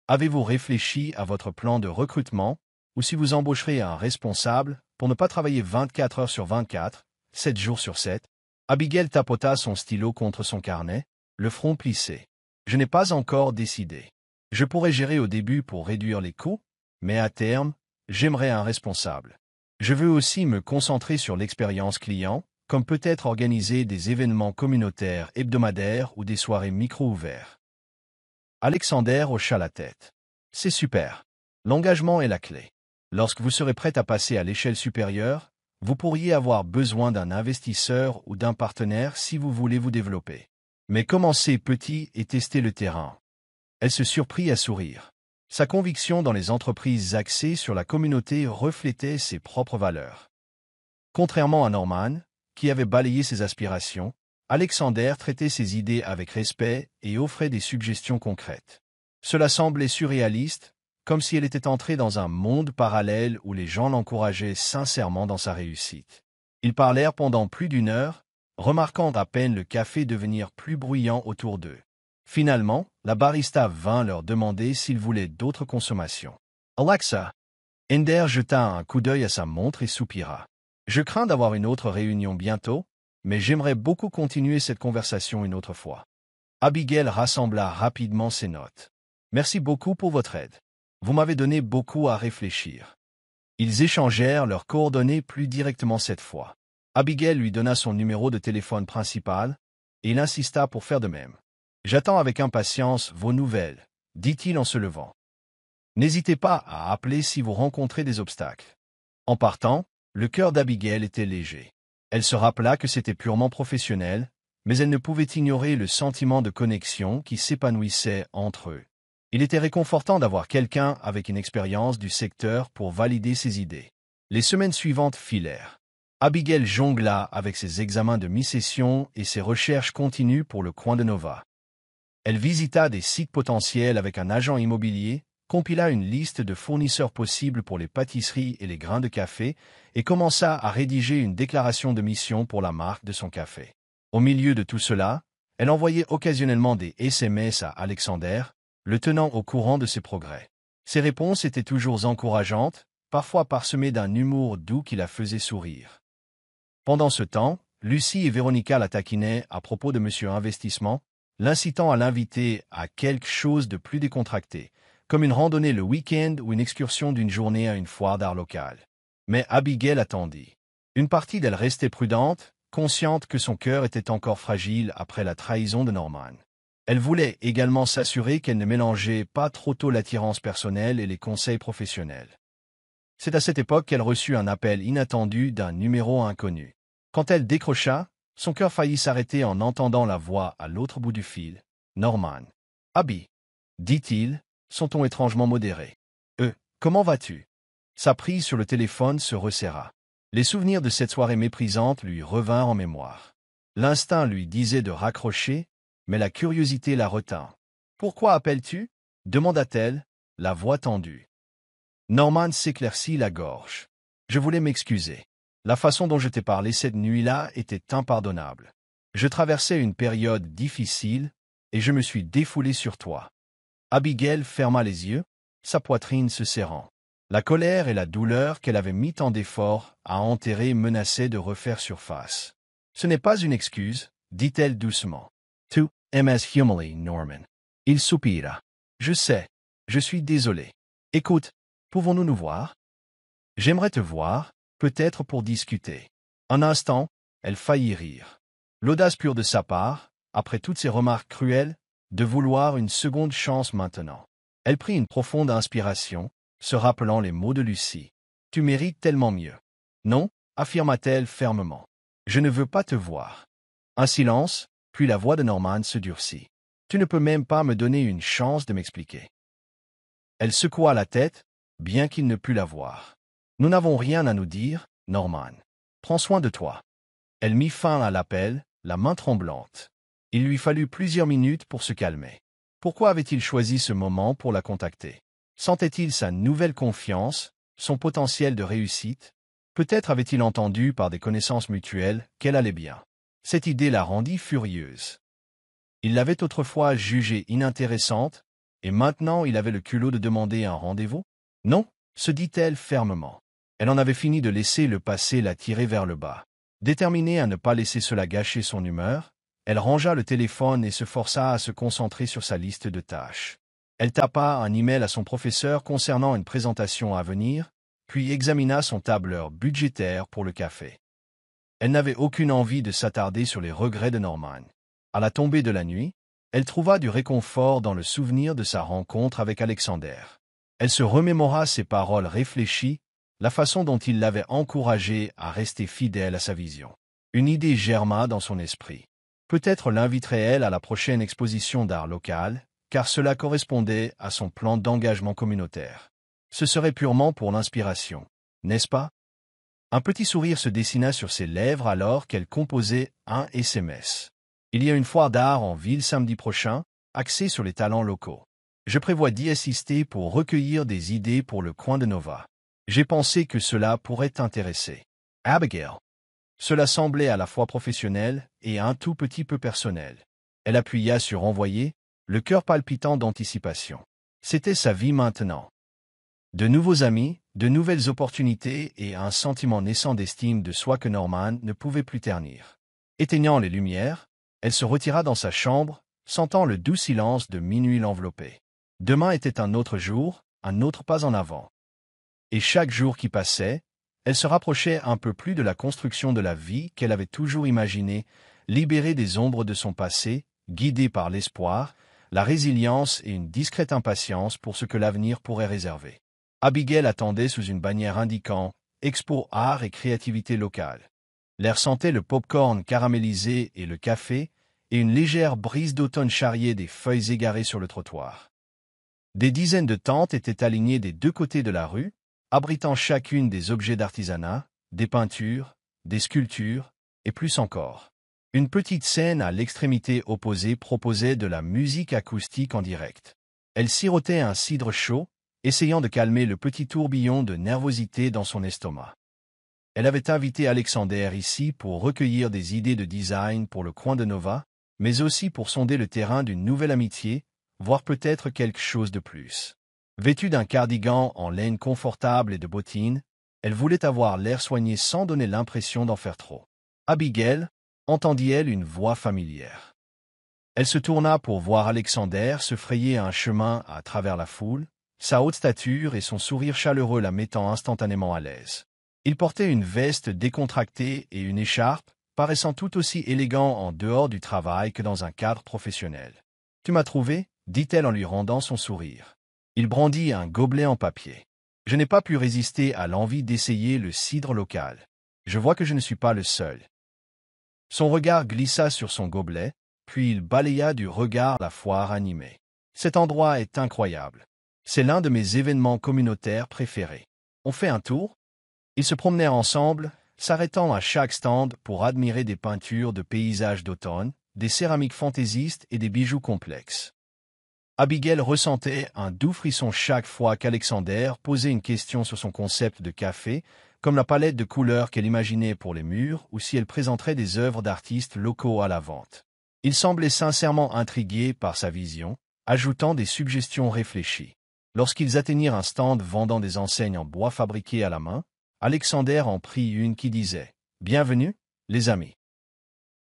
Avez-vous réfléchi à votre plan de recrutement, ou si vous embaucherez un responsable pour ne pas travailler 24 heures sur 24, 7 jours sur 7 ?» Abigail tapota son stylo contre son carnet, le front plissé. « Je n'ai pas encore décidé. Je pourrais gérer au début pour réduire les coûts, mais à terme, j'aimerais un responsable. Je veux aussi me concentrer sur l'expérience client, comme peut-être organiser des événements communautaires hebdomadaires ou des soirées micro-ouvertes. » Alexander hocha la tête. « C'est super. L'engagement est la clé. Lorsque vous serez prêt à passer à l'échelle supérieure, vous pourriez avoir besoin d'un investisseur ou d'un partenaire si vous voulez vous développer. Mais commencez petit et testez le terrain. » Elle se surprit à sourire. Sa conviction dans les entreprises axées sur la communauté reflétait ses propres valeurs. Contrairement à Norman, qui avait balayé ses aspirations, Alexander traitait ses idées avec respect et offrait des suggestions concrètes. Cela semblait surréaliste, comme si elle était entrée dans un monde parallèle où les gens l'encourageaient sincèrement dans sa réussite. Ils parlèrent pendant plus d'1 heure, remarquant à peine le café devenir plus bruyant autour d'eux. Finalement, la barista vint leur demander s'ils voulaient d'autres consommations. « Alexa !» Ender jeta un coup d'œil à sa montre et soupira. « Je crains d'avoir une autre réunion bientôt, mais j'aimerais beaucoup continuer cette conversation une autre fois. » Abigail rassembla rapidement ses notes. « Merci beaucoup pour votre aide. Vous m'avez donné beaucoup à réfléchir. » Ils échangèrent leurs coordonnées plus directement cette fois. Abigail lui donna son numéro de téléphone principal, et il insista pour faire de même. « J'attends avec impatience vos nouvelles, » dit-il en se levant. « N'hésitez pas à appeler si vous rencontrez des obstacles. » En partant, le cœur d'Abigail était léger. Elle se rappela que c'était purement professionnel, mais elle ne pouvait ignorer le sentiment de connexion qui s'épanouissait entre eux. Il était réconfortant d'avoir quelqu'un avec une expérience du secteur pour valider ses idées. Les semaines suivantes filèrent. Abigail jongla avec ses examens de mi-session et ses recherches continues pour le coin de Nova. Elle visita des sites potentiels avec un agent immobilier, compila une liste de fournisseurs possibles pour les pâtisseries et les grains de café et commença à rédiger une déclaration de mission pour la marque de son café. Au milieu de tout cela, elle envoyait occasionnellement des SMS à Alexander, le tenant au courant de ses progrès. Ses réponses étaient toujours encourageantes, parfois parsemées d'un humour doux qui la faisait sourire. Pendant ce temps, Lucie et Véronica la taquinaient à propos de Monsieur Investissement, l'incitant à l'inviter à quelque chose de plus décontracté, comme une randonnée le week-end ou une excursion d'une journée à une foire d'art locale. Mais Abigail attendit. Une partie d'elle restait prudente, consciente que son cœur était encore fragile après la trahison de Norman. Elle voulait également s'assurer qu'elle ne mélangeait pas trop tôt l'attirance personnelle et les conseils professionnels. C'est à cette époque qu'elle reçut un appel inattendu d'un numéro inconnu. Quand elle décrocha, son cœur faillit s'arrêter en entendant la voix à l'autre bout du fil. « Norman. »« Abby. » dit-il, son ton étrangement modéré. « Comment vas-tu » Sa prise sur le téléphone se resserra. Les souvenirs de cette soirée méprisante lui revinrent en mémoire. L'instinct lui disait de raccrocher, mais la curiosité la retint. « Pourquoi appelles-tu » demanda-t-elle, la voix tendue. Norman s'éclaircit la gorge. « Je voulais m'excuser. La façon dont je t'ai parlé cette nuit-là était impardonnable. Je traversais une période difficile, et je me suis défoulé sur toi. » Abigail ferma les yeux, sa poitrine se serrant. La colère et la douleur qu'elle avait mis tant d'efforts à enterrer menaçaient de refaire surface. « Ce n'est pas une excuse, » dit-elle doucement. « Tu m'as humilié, Norman. » Il soupira. « Je sais, je suis désolé. Écoute, pouvons-nous nous voir ? J'aimerais te voir, peut-être pour discuter. » Un instant, elle faillit rire. L'audace pure de sa part, après toutes ces remarques cruelles, de vouloir une seconde chance maintenant. Elle prit une profonde inspiration, se rappelant les mots de Lucie. « Tu mérites tellement mieux. »« Non, » affirma-t-elle fermement. « Je ne veux pas te voir. » Un silence, puis la voix de Norman se durcit. « Tu ne peux même pas me donner une chance de m'expliquer. » Elle secoua la tête, bien qu'il ne pût la voir. « Nous n'avons rien à nous dire, Norman. Prends soin de toi. » Elle mit fin à l'appel, la main tremblante. Il lui fallut plusieurs minutes pour se calmer. Pourquoi avait-il choisi ce moment pour la contacter? Sentait-il sa nouvelle confiance, son potentiel de réussite? Peut-être avait-il entendu par des connaissances mutuelles qu'elle allait bien. Cette idée la rendit furieuse. Il l'avait autrefois jugée inintéressante, et maintenant il avait le culot de demander un rendez-vous? Non, se dit-elle fermement. Elle en avait fini de laisser le passé la tirer vers le bas. Déterminée à ne pas laisser cela gâcher son humeur, elle rangea le téléphone et se força à se concentrer sur sa liste de tâches. Elle tapa un email à son professeur concernant une présentation à venir, puis examina son tableur budgétaire pour le café. Elle n'avait aucune envie de s'attarder sur les regrets de Norman. À la tombée de la nuit, elle trouva du réconfort dans le souvenir de sa rencontre avec Alexander. Elle se remémora ses paroles réfléchies, la façon dont il l'avait encouragée à rester fidèle à sa vision. Une idée germa dans son esprit. Peut-être l'inviterait-elle à la prochaine exposition d'art local, car cela correspondait à son plan d'engagement communautaire. Ce serait purement pour l'inspiration, n'est-ce pas? Un petit sourire se dessina sur ses lèvres alors qu'elle composait un SMS. Il y a une foire d'art en ville samedi prochain, axée sur les talents locaux. Je prévois d'y assister pour recueillir des idées pour le coin de Nova. J'ai pensé que cela pourrait t'intéresser. Abigail. Cela semblait à la fois professionnel et un tout petit peu personnel. Elle appuya sur envoyer, le cœur palpitant d'anticipation. C'était sa vie maintenant. De nouveaux amis, de nouvelles opportunités et un sentiment naissant d'estime de soi que Norman ne pouvait plus ternir. Éteignant les lumières, elle se retira dans sa chambre, sentant le doux silence de minuit l'envelopper. Demain était un autre jour, un autre pas en avant. Et chaque jour qui passait, elle se rapprochait un peu plus de la construction de la vie qu'elle avait toujours imaginée, libérée des ombres de son passé, guidée par l'espoir, la résilience et une discrète impatience pour ce que l'avenir pourrait réserver. Abigail attendait sous une bannière indiquant « Expo Art et Créativité Locale ». L'air sentait le pop-corn caramélisé et le café, et une légère brise d'automne charriait des feuilles égarées sur le trottoir. Des dizaines de tentes étaient alignées des deux côtés de la rue, abritant chacune des objets d'artisanat, des peintures, des sculptures, et plus encore. Une petite scène à l'extrémité opposée proposait de la musique acoustique en direct. Elle sirotait un cidre chaud, essayant de calmer le petit tourbillon de nervosité dans son estomac. Elle avait invité Alexander ici pour recueillir des idées de design pour le coin de Nova, mais aussi pour sonder le terrain d'une nouvelle amitié, voire peut-être quelque chose de plus. Vêtue d'un cardigan en laine confortable et de bottines, elle voulait avoir l'air soigné sans donner l'impression d'en faire trop. Abigail, entendit-elle une voix familière. Elle se tourna pour voir Alexander se frayer un chemin à travers la foule, sa haute stature et son sourire chaleureux la mettant instantanément à l'aise. Il portait une veste décontractée et une écharpe, paraissant tout aussi élégant en dehors du travail que dans un cadre professionnel. « Tu m'as trouvé ?» dit-elle en lui rendant son sourire. Il brandit un gobelet en papier. « Je n'ai pas pu résister à l'envie d'essayer le cidre local. Je vois que je ne suis pas le seul. » Son regard glissa sur son gobelet, puis il balaya du regard la foire animée. « Cet endroit est incroyable. C'est l'un de mes événements communautaires préférés. On fait un tour ?» Ils se promenèrent ensemble, s'arrêtant à chaque stand pour admirer des peintures de paysages d'automne, des céramiques fantaisistes et des bijoux complexes. Abigail ressentait un doux frisson chaque fois qu'Alexander posait une question sur son concept de café, comme la palette de couleurs qu'elle imaginait pour les murs ou si elle présenterait des œuvres d'artistes locaux à la vente. Il semblait sincèrement intrigué par sa vision, ajoutant des suggestions réfléchies. Lorsqu'ils atteignirent un stand vendant des enseignes en bois fabriquées à la main, Alexander en prit une qui disait « Bienvenue, les amis ».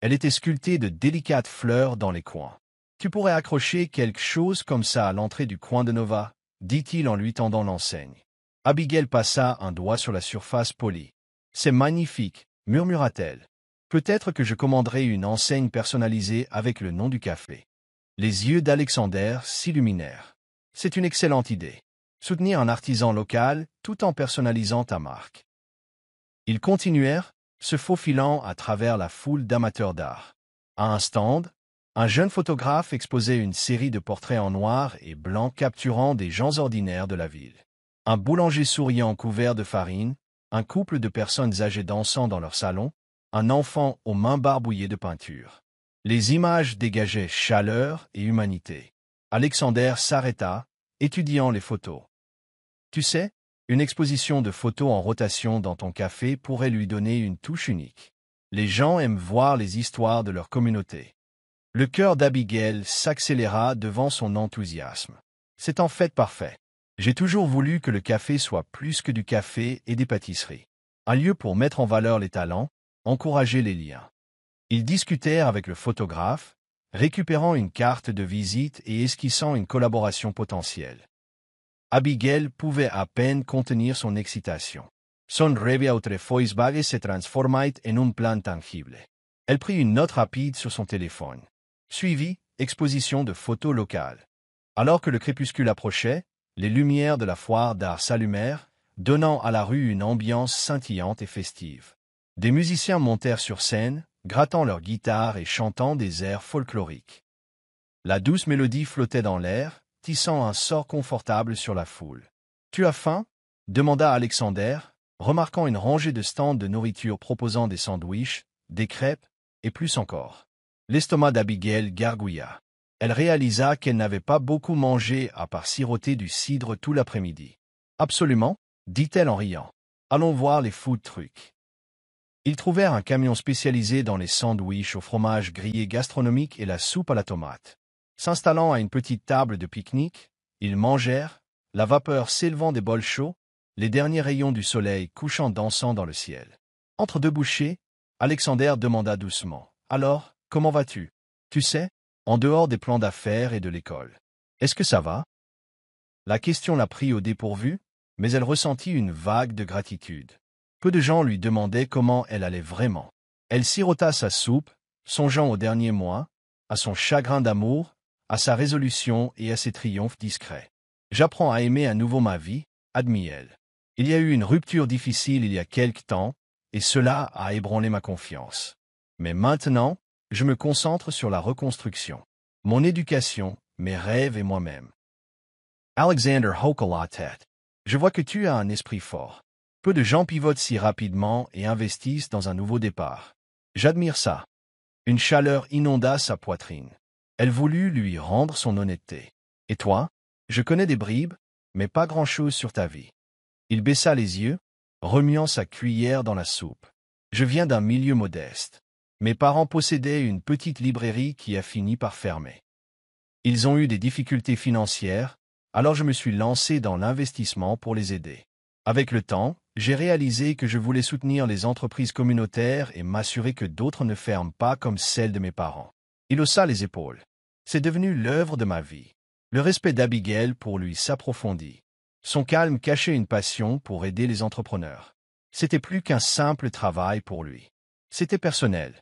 Elle était sculptée de délicates fleurs dans les coins. « Tu pourrais accrocher quelque chose comme ça à l'entrée du coin de Nova », dit-il en lui tendant l'enseigne. Abigail passa un doigt sur la surface polie. « C'est magnifique », murmura-t-elle. « Peut-être que je commanderai une enseigne personnalisée avec le nom du café. » Les yeux d'Alexander s'illuminèrent. « C'est une excellente idée. Soutenir un artisan local tout en personnalisant ta marque. » Ils continuèrent, se faufilant à travers la foule d'amateurs d'art. À un stand, un jeune photographe exposait une série de portraits en noir et blanc capturant des gens ordinaires de la ville. Un boulanger souriant couvert de farine, un couple de personnes âgées dansant dans leur salon, un enfant aux mains barbouillées de peinture. Les images dégageaient chaleur et humanité. Alexander s'arrêta, étudiant les photos. « Tu sais, une exposition de photos en rotation dans ton café pourrait lui donner une touche unique. Les gens aiment voir les histoires de leur communauté. » Le cœur d'Abigail s'accéléra devant son enthousiasme. « C'est en fait parfait. J'ai toujours voulu que le café soit plus que du café et des pâtisseries. Un lieu pour mettre en valeur les talents, encourager les liens. » Ils discutèrent avec le photographe, récupérant une carte de visite et esquissant une collaboration potentielle. Abigail pouvait à peine contenir son excitation. Son rêve autrefois se transformait en un plan tangible. Elle prit une note rapide sur son téléphone. Suivit, exposition de photos locales. Alors que le crépuscule approchait, les lumières de la foire d'art s'allumèrent, donnant à la rue une ambiance scintillante et festive. Des musiciens montèrent sur scène, grattant leurs guitares et chantant des airs folkloriques. La douce mélodie flottait dans l'air, tissant un sort confortable sur la foule. « Tu as faim ?» demanda Alexander, remarquant une rangée de stands de nourriture proposant des sandwichs, des crêpes, et plus encore. L'estomac d'Abigail gargouilla. Elle réalisa qu'elle n'avait pas beaucoup mangé à part siroter du cidre tout l'après-midi. « Absolument, » dit-elle en riant. « Allons voir les food trucks. » Ils trouvèrent un camion spécialisé dans les sandwichs au fromage grillé gastronomique et la soupe à la tomate. S'installant à une petite table de pique-nique, ils mangèrent, la vapeur s'élevant des bols chauds, les derniers rayons du soleil couchant dansant dans le ciel. Entre deux bouchées, Alexander demanda doucement. « Alors, comment vas-tu? Tu sais, en dehors des plans d'affaires et de l'école. Est-ce que ça va ?» La question la prit au dépourvu, mais elle ressentit une vague de gratitude. Peu de gens lui demandaient comment elle allait vraiment. Elle sirota sa soupe, songeant aux derniers mois, à son chagrin d'amour, à sa résolution et à ses triomphes discrets. « J'apprends à aimer à nouveau ma vie, » admit-elle. « Il y a eu une rupture difficile il y a quelque temps, et cela a ébranlé ma confiance. Mais maintenant, je me concentre sur la reconstruction. Mon éducation, mes rêves et moi-même. » Alexander hocha la tête. Je vois que tu as un esprit fort. Peu de gens pivotent si rapidement et investissent dans un nouveau départ. J'admire ça. Une chaleur inonda sa poitrine. Elle voulut lui rendre son honnêteté. Et toi? Je connais des bribes, mais pas grand-chose sur ta vie. Il baissa les yeux, remuant sa cuillère dans la soupe. Je viens d'un milieu modeste. Mes parents possédaient une petite librairie qui a fini par fermer. Ils ont eu des difficultés financières, alors je me suis lancé dans l'investissement pour les aider. Avec le temps, j'ai réalisé que je voulais soutenir les entreprises communautaires et m'assurer que d'autres ne ferment pas comme celle de mes parents. Il haussa les épaules. C'est devenu l'œuvre de ma vie. Le respect d'Abigail pour lui s'approfondit. Son calme cachait une passion pour aider les entrepreneurs. C'était plus qu'un simple travail pour lui. C'était personnel.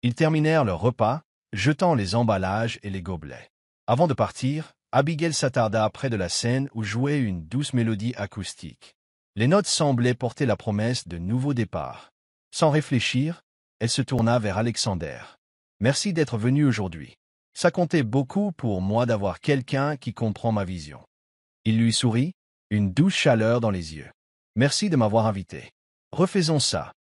Ils terminèrent leur repas, jetant les emballages et les gobelets. Avant de partir, Abigail s'attarda près de la scène où jouait une douce mélodie acoustique. Les notes semblaient porter la promesse de nouveaux départs. Sans réfléchir, elle se tourna vers Alexander. « Merci d'être venu aujourd'hui. Ça comptait beaucoup pour moi d'avoir quelqu'un qui comprend ma vision. » Il lui sourit, une douce chaleur dans les yeux. « Merci de m'avoir invité. Refaisons ça.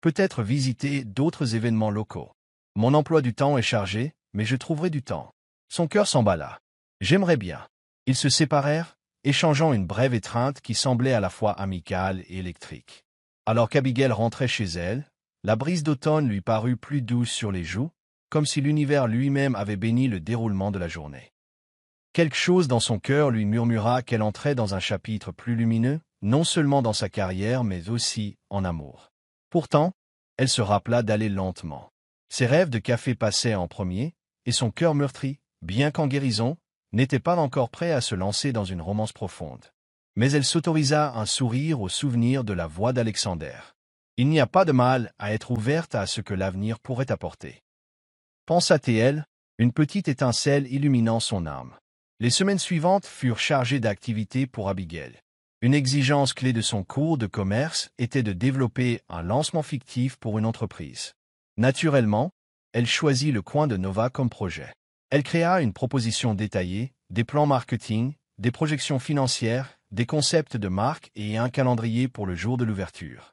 Peut-être visiter d'autres événements locaux. Mon emploi du temps est chargé, mais je trouverai du temps. » Son cœur s'emballa. « J'aimerais bien. » Ils se séparèrent, échangeant une brève étreinte qui semblait à la fois amicale et électrique. Alors qu'Abigail rentrait chez elle, la brise d'automne lui parut plus douce sur les joues, comme si l'univers lui-même avait béni le déroulement de la journée. Quelque chose dans son cœur lui murmura qu'elle entrait dans un chapitre plus lumineux, non seulement dans sa carrière mais aussi en amour. Pourtant, elle se rappela d'aller lentement. Ses rêves de café passaient en premier, et son cœur meurtri, bien qu'en guérison, n'était pas encore prêt à se lancer dans une romance profonde. Mais elle s'autorisa un sourire au souvenir de la voix d'Alexander. Il n'y a pas de mal à être ouverte à ce que l'avenir pourrait apporter. Pensa-t-elle, une petite étincelle illuminant son âme. Les semaines suivantes furent chargées d'activités pour Abigail. Une exigence clé de son cours de commerce était de développer un lancement fictif pour une entreprise. Naturellement, elle choisit le coin de Nova comme projet. Elle créa une proposition détaillée, des plans marketing, des projections financières, des concepts de marque et un calendrier pour le jour de l'ouverture.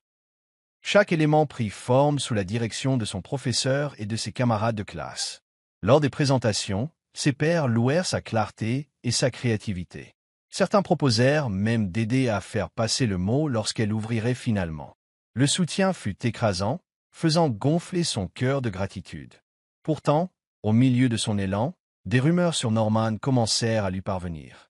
Chaque élément prit forme sous la direction de son professeur et de ses camarades de classe. Lors des présentations, ses pairs louèrent sa clarté et sa créativité. Certains proposèrent même d'aider à faire passer le mot lorsqu'elle ouvrirait finalement. Le soutien fut écrasant, faisant gonfler son cœur de gratitude. Pourtant, au milieu de son élan, des rumeurs sur Norman commencèrent à lui parvenir.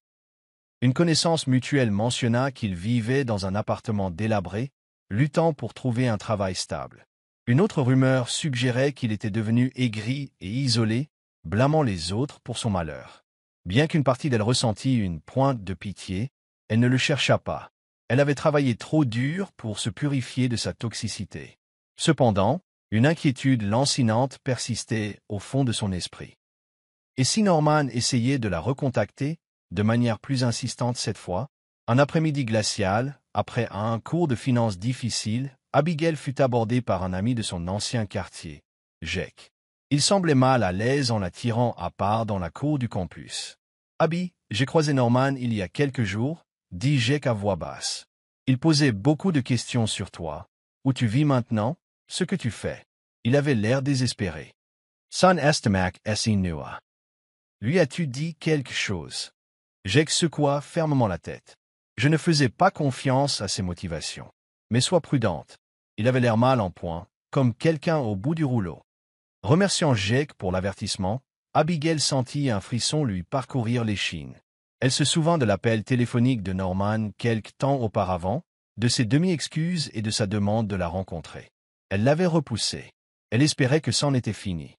Une connaissance mutuelle mentionna qu'il vivait dans un appartement délabré, luttant pour trouver un travail stable. Une autre rumeur suggérait qu'il était devenu aigri et isolé, blâmant les autres pour son malheur. Bien qu'une partie d'elle ressentit une pointe de pitié, elle ne le chercha pas. Elle avait travaillé trop dur pour se purifier de sa toxicité. Cependant, une inquiétude lancinante persistait au fond de son esprit. Et si Norman essayait de la recontacter, de manière plus insistante cette fois, un après-midi glacial, après un cours de finances difficile, Abigail fut abordée par un ami de son ancien quartier, Jake. Il semblait mal à l'aise en la tirant à part dans la cour du campus. « Abby, j'ai croisé Norman il y a quelques jours, » dit Jake à voix basse. « Il posait beaucoup de questions sur toi. Où tu vis maintenant, ce que tu fais. » Il avait l'air désespéré. « Son estimac esi nua. » Lui as-tu dit quelque chose? Jake secoua fermement la tête. Je ne faisais pas confiance à ses motivations. Mais sois prudente. Il avait l'air mal en point, comme quelqu'un au bout du rouleau. Remerciant Jake pour l'avertissement, Abigail sentit un frisson lui parcourir l'échine. Elle se souvint de l'appel téléphonique de Norman quelque temps auparavant, de ses demi-excuses et de sa demande de la rencontrer. Elle l'avait repoussé. Elle espérait que c'en était fini.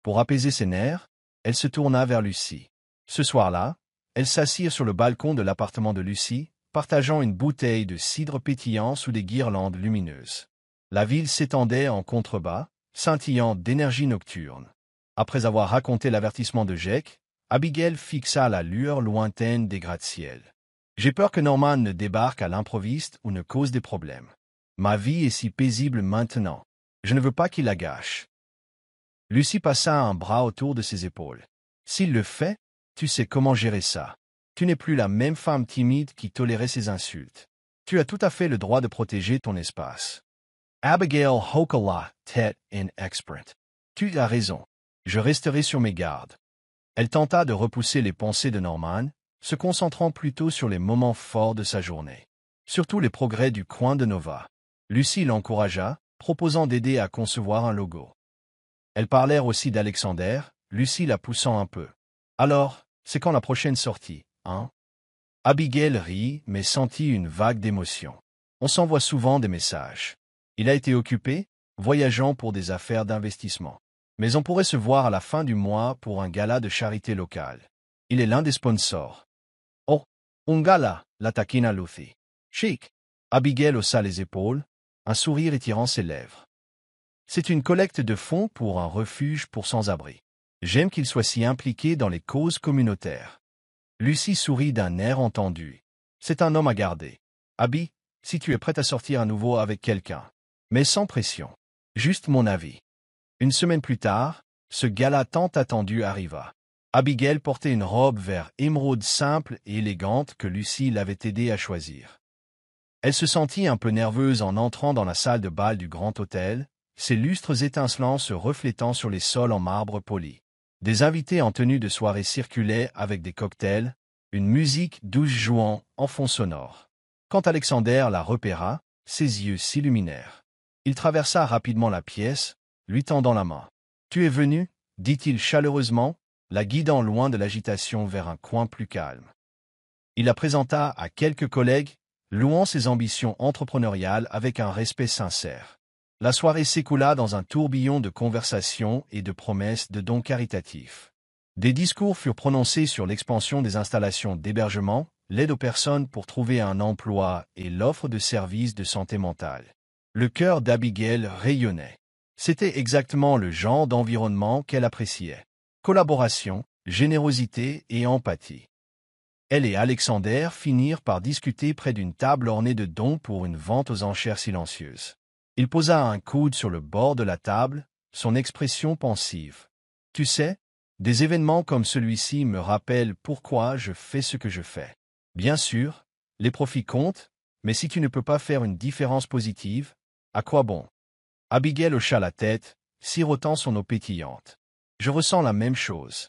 Pour apaiser ses nerfs, elle se tourna vers Lucy. Ce soir-là, elles s'assirent sur le balcon de l'appartement de Lucy, partageant une bouteille de cidre pétillant sous des guirlandes lumineuses. La ville s'étendait en contrebas, scintillant d'énergie nocturne. Après avoir raconté l'avertissement de Jake, Abigail fixa la lueur lointaine des gratte-ciel. « J'ai peur que Norman ne débarque à l'improviste ou ne cause des problèmes. Ma vie est si paisible maintenant. Je ne veux pas qu'il la gâche. » Lucy passa un bras autour de ses épaules. « S'il le fait, tu sais comment gérer ça. Tu n'es plus la même femme timide qui tolérait ses insultes. Tu as tout à fait le droit de protéger ton espace. Abigail hocha tête inexpert. Tu as raison. Je resterai sur mes gardes. Elle tenta de repousser les pensées de Norman, se concentrant plutôt sur les moments forts de sa journée. Surtout les progrès du coin de Nova. Lucy l'encouragea, proposant d'aider à concevoir un logo. Elles parlèrent aussi d'Alexander, Lucy la poussant un peu. Alors, c'est quand la prochaine sortie, hein? Abigail rit, mais sentit une vague d'émotion. On s'envoie souvent des messages. Il a été occupé, voyageant pour des affaires d'investissement. Mais on pourrait se voir à la fin du mois pour un gala de charité locale. Il est l'un des sponsors. Oh, un gala, la taquina Lucy. Chic. Abigail haussa les épaules, un sourire étirant ses lèvres. C'est une collecte de fonds pour un refuge pour sans-abri. J'aime qu'il soit si impliqué dans les causes communautaires. Lucy sourit d'un air entendu. C'est un homme à garder. Abby, si tu es prête à sortir à nouveau avec quelqu'un. Mais sans pression. Juste mon avis. Une semaine plus tard, ce gala tant attendu arriva. Abigail portait une robe vert émeraude simple et élégante que Lucy l'avait aidée à choisir. Elle se sentit un peu nerveuse en entrant dans la salle de bal du grand hôtel, ses lustres étincelants se reflétant sur les sols en marbre poli. Des invités en tenue de soirée circulaient avec des cocktails, une musique douce jouant en fond sonore. Quand Alexander la repéra, ses yeux s'illuminèrent. Il traversa rapidement la pièce, lui tendant la main. « Tu es venu ?» dit-il chaleureusement, la guidant loin de l'agitation vers un coin plus calme. Il la présenta à quelques collègues, louant ses ambitions entrepreneuriales avec un respect sincère. La soirée s'écoula dans un tourbillon de conversations et de promesses de dons caritatifs. Des discours furent prononcés sur l'expansion des installations d'hébergement, l'aide aux personnes pour trouver un emploi et l'offre de services de santé mentale. Le cœur d'Abigail rayonnait. C'était exactement le genre d'environnement qu'elle appréciait. Collaboration, générosité et empathie. Elle et Alexander finirent par discuter près d'une table ornée de dons pour une vente aux enchères silencieuse. Il posa un coude sur le bord de la table, son expression pensive. « Tu sais, des événements comme celui-ci me rappellent pourquoi je fais ce que je fais. Bien sûr, les profits comptent, mais si tu ne peux pas faire une différence positive, à quoi bon ?» Abigail hocha la tête, sirotant son eau pétillante. « Je ressens la même chose.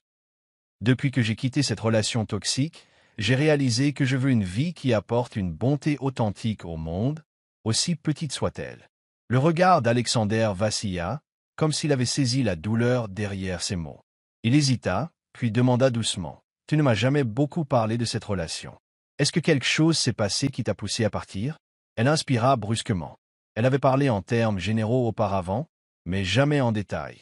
Depuis que j'ai quitté cette relation toxique, j'ai réalisé que je veux une vie qui apporte une bonté authentique au monde, aussi petite soit-elle. » Le regard d'Alexander vacilla, comme s'il avait saisi la douleur derrière ses mots. Il hésita, puis demanda doucement. « Tu ne m'as jamais beaucoup parlé de cette relation. Est-ce que quelque chose s'est passé qui t'a poussé à partir ?» Elle inspira brusquement. Elle avait parlé en termes généraux auparavant, mais jamais en détail.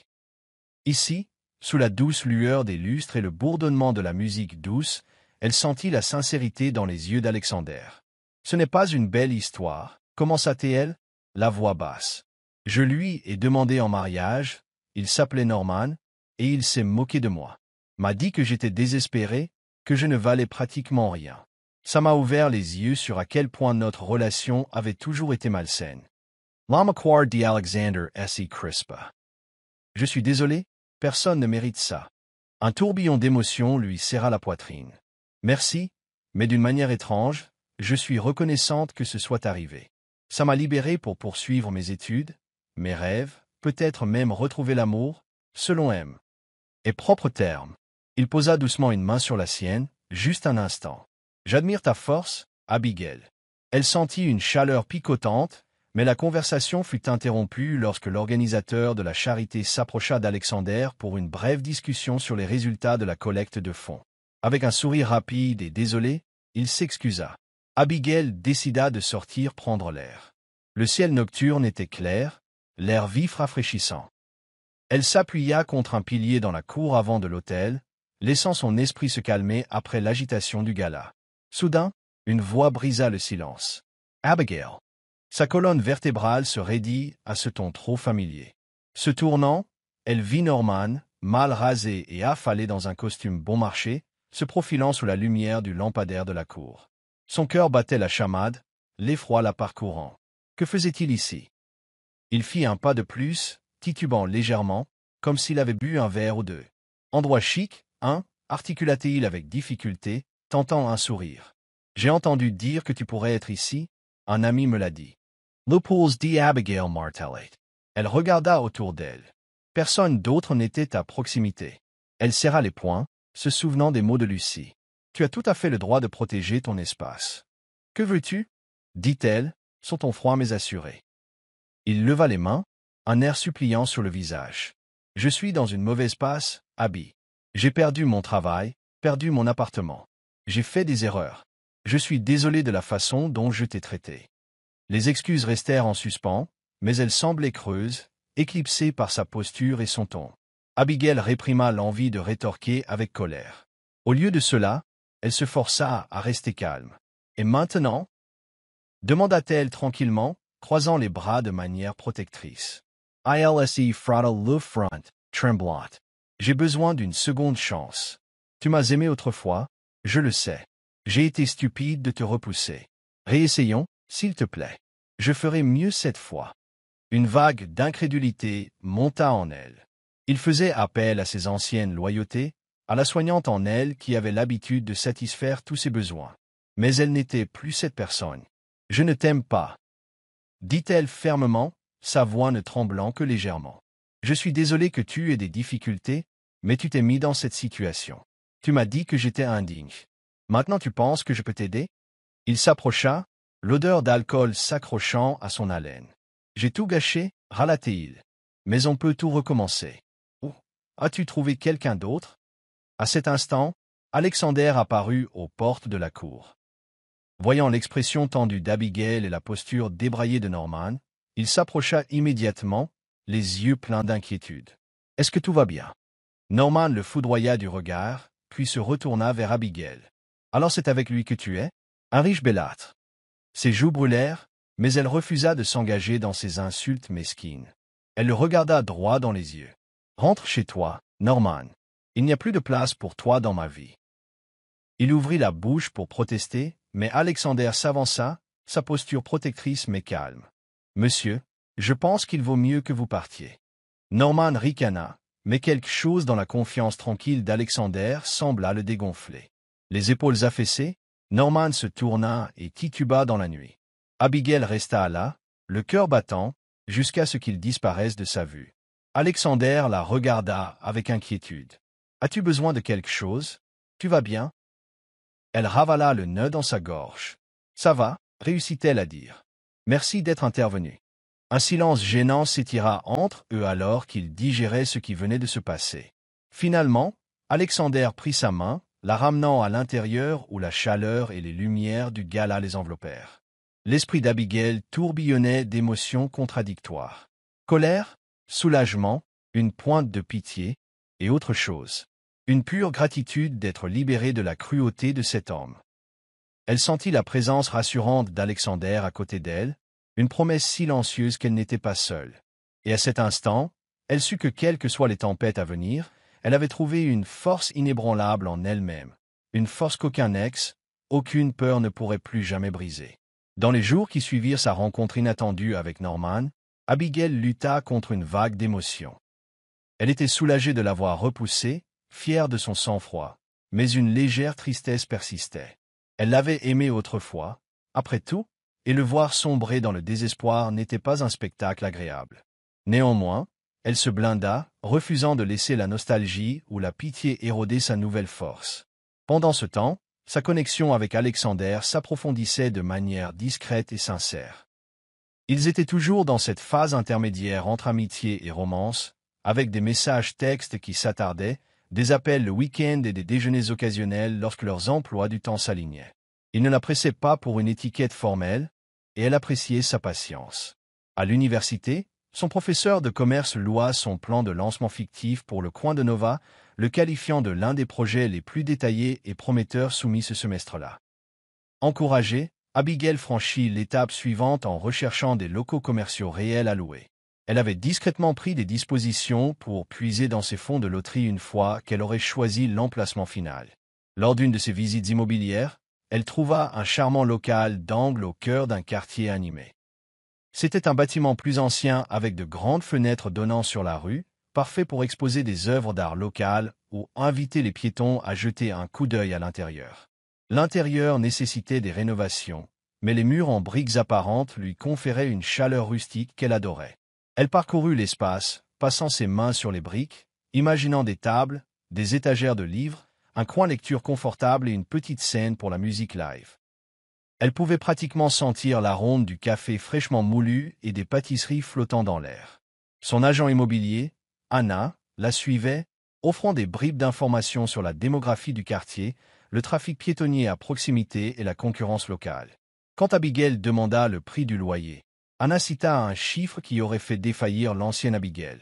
Ici, sous la douce lueur des lustres et le bourdonnement de la musique douce, elle sentit la sincérité dans les yeux d'Alexander. « Ce n'est pas une belle histoire, commença-t-elle, la voix basse. Je lui ai demandé en mariage, il s'appelait Norman, et il s'est moqué de moi. M'a dit que j'étais désespéré, que je ne valais pratiquement rien. Ça m'a ouvert les yeux sur à quel point notre relation avait toujours été malsaine. » L'amaquar dit Alexander S.E. Crispa. « Je suis désolé, personne ne mérite ça. » Un tourbillon d'émotions lui serra la poitrine. « Merci, mais d'une manière étrange, je suis reconnaissante que ce soit arrivé. Ça m'a libéré pour poursuivre mes études, mes rêves, peut-être même retrouver l'amour, selon M. Et propre terme. » Il posa doucement une main sur la sienne, juste un instant. « J'admire ta force, Abigail. » Elle sentit une chaleur picotante, mais la conversation fut interrompue lorsque l'organisateur de la charité s'approcha d'Alexander pour une brève discussion sur les résultats de la collecte de fonds. Avec un sourire rapide et désolé, il s'excusa. Abigail décida de sortir prendre l'air. Le ciel nocturne était clair, l'air vif rafraîchissant. Elle s'appuya contre un pilier dans la cour avant de l'hôtel, laissant son esprit se calmer après l'agitation du gala. Soudain, une voix brisa le silence. « Abigail !» Sa colonne vertébrale se raidit à ce ton trop familier. Se tournant, elle vit Norman, mal rasé et affalé dans un costume bon marché, se profilant sous la lumière du lampadaire de la cour. Son cœur battait la chamade, l'effroi la parcourant. Que faisait-il ici? Il fit un pas de plus, titubant légèrement, comme s'il avait bu un verre ou deux. « Endroit chic, hein » articula-t-il avec difficulté, tentant un sourire. J'ai entendu dire que tu pourrais être ici, un ami me l'a dit. Lupul's dit Abigail Martellet. Elle regarda autour d'elle. Personne d'autre n'était à proximité. Elle serra les poings, se souvenant des mots de Lucie. Tu as tout à fait le droit de protéger ton espace. Que veux-tu? Dit-elle, son ton froid mais assuré. Il leva les mains, un air suppliant sur le visage. Je suis dans une mauvaise passe, Abby. J'ai perdu mon travail, perdu mon appartement. J'ai fait des erreurs. Je suis désolé de la façon dont je t'ai traité. Les excuses restèrent en suspens, mais elles semblaient creuses, éclipsées par sa posture et son ton. Abigail réprima l'envie de rétorquer avec colère. Au lieu de cela, elle se força à rester calme. Et maintenant? Demanda-t-elle tranquillement, croisant les bras de manière protectrice. ILSE frotta le front, tremblante. J'ai besoin d'une seconde chance. Tu m'as aimé autrefois, je le sais. J'ai été stupide de te repousser. Réessayons, s'il te plaît. Je ferai mieux cette fois. Une vague d'incrédulité monta en elle. Il faisait appel à ses anciennes loyautés, à la soignante en elle qui avait l'habitude de satisfaire tous ses besoins. Mais elle n'était plus cette personne. Je ne t'aime pas, dit-elle fermement, sa voix ne tremblant que légèrement. Je suis désolé que tu aies des difficultés, mais tu t'es mis dans cette situation. Tu m'as dit que j'étais indigne. Maintenant tu penses que je peux t'aider? Il s'approcha, l'odeur d'alcool s'accrochant à son haleine. J'ai tout gâché, râla-t-il. Mais on peut tout recommencer. Oh, as-tu trouvé quelqu'un d'autre? À cet instant, Alexander apparut aux portes de la cour. Voyant l'expression tendue d'Abigail et la posture débraillée de Norman, il s'approcha immédiatement, les yeux pleins d'inquiétude. « Est-ce que tout va bien ?» Norman le foudroya du regard, puis se retourna vers Abigail. « Alors c'est avec lui que tu es? Un riche bellâtre. » Ses joues brûlèrent, mais elle refusa de s'engager dans ces insultes mesquines. Elle le regarda droit dans les yeux. « Rentre chez toi, Norman. Il n'y a plus de place pour toi dans ma vie. » Il ouvrit la bouche pour protester, mais Alexander s'avança, sa posture protectrice mais calme. « Monsieur, je pense qu'il vaut mieux que vous partiez. » Norman ricana, mais quelque chose dans la confiance tranquille d'Alexander sembla le dégonfler. Les épaules affaissées, Norman se tourna et tituba dans la nuit. Abigail resta là, le cœur battant, jusqu'à ce qu'il disparaisse de sa vue. Alexander la regarda avec inquiétude. « As-tu besoin de quelque chose? Tu vas bien? » Elle ravala le nœud dans sa gorge. « Ça va » réussit-elle à dire. « Merci d'être intervenu. » Un silence gênant s'étira entre eux alors qu'ils digéraient ce qui venait de se passer. Finalement, Alexander prit sa main, la ramenant à l'intérieur où la chaleur et les lumières du gala les enveloppèrent. L'esprit d'Abigail tourbillonnait d'émotions contradictoires. Colère, soulagement, une pointe de pitié, et autre chose. Une pure gratitude d'être libérée de la cruauté de cet homme. Elle sentit la présence rassurante d'Alexander à côté d'elle, une promesse silencieuse qu'elle n'était pas seule. Et à cet instant, elle sut que quelles que soient les tempêtes à venir, elle avait trouvé une force inébranlable en elle-même, une force qu'aucun aucune peur ne pourrait plus jamais briser. Dans les jours qui suivirent sa rencontre inattendue avec Norman, Abigail lutta contre une vague d'émotions. Elle était soulagée de l'avoir repoussé, fière de son sang-froid, mais une légère tristesse persistait. Elle l'avait aimé autrefois, après tout, et le voir sombrer dans le désespoir n'était pas un spectacle agréable. Néanmoins, elle se blinda, refusant de laisser la nostalgie ou la pitié éroder sa nouvelle force. Pendant ce temps, sa connexion avec Alexander s'approfondissait de manière discrète et sincère. Ils étaient toujours dans cette phase intermédiaire entre amitié et romance, avec des messages textes qui s'attardaient, des appels le week-end et des déjeuners occasionnels lorsque leurs emplois du temps s'alignaient. Il ne la pressait pas pour une étiquette formelle, et elle appréciait sa patience. À l'université, son professeur de commerce loua son plan de lancement fictif pour le coin de Nova, le qualifiant de l'un des projets les plus détaillés et prometteurs soumis ce semestre-là. Encouragée, Abigail franchit l'étape suivante en recherchant des locaux commerciaux réels à louer. Elle avait discrètement pris des dispositions pour puiser dans ses fonds de loterie une fois qu'elle aurait choisi l'emplacement final. Lors d'une de ses visites immobilières, elle trouva un charmant local d'angle au cœur d'un quartier animé. C'était un bâtiment plus ancien avec de grandes fenêtres donnant sur la rue, parfait pour exposer des œuvres d'art locales ou inviter les piétons à jeter un coup d'œil à l'intérieur. L'intérieur nécessitait des rénovations, mais les murs en briques apparentes lui conféraient une chaleur rustique qu'elle adorait. Elle parcourut l'espace, passant ses mains sur les briques, imaginant des tables, des étagères de livres, un coin lecture confortable et une petite scène pour la musique live. Elle pouvait pratiquement sentir l'arôme du café fraîchement moulu et des pâtisseries flottant dans l'air. Son agent immobilier, Anna, la suivait, offrant des bribes d'informations sur la démographie du quartier, le trafic piétonnier à proximité et la concurrence locale. Quand Abigail demanda le prix du loyer, Anna cita un chiffre qui aurait fait défaillir l'ancienne Abigail.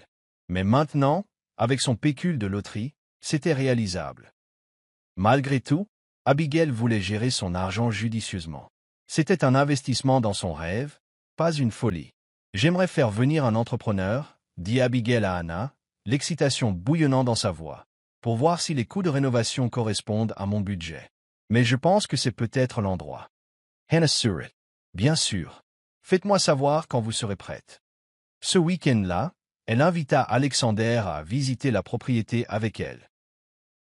Mais maintenant, avec son pécule de loterie, c'était réalisable. Malgré tout, Abigail voulait gérer son argent judicieusement. C'était un investissement dans son rêve, pas une folie. J'aimerais faire venir un entrepreneur, dit Abigail à Anna, l'excitation bouillonnant dans sa voix, pour voir si les coûts de rénovation correspondent à mon budget. Mais je pense que c'est peut-être l'endroit. Hannah sourit. Bien sûr. Faites-moi savoir quand vous serez prête. Ce week-end-là, elle invita Alexander à visiter la propriété avec elle.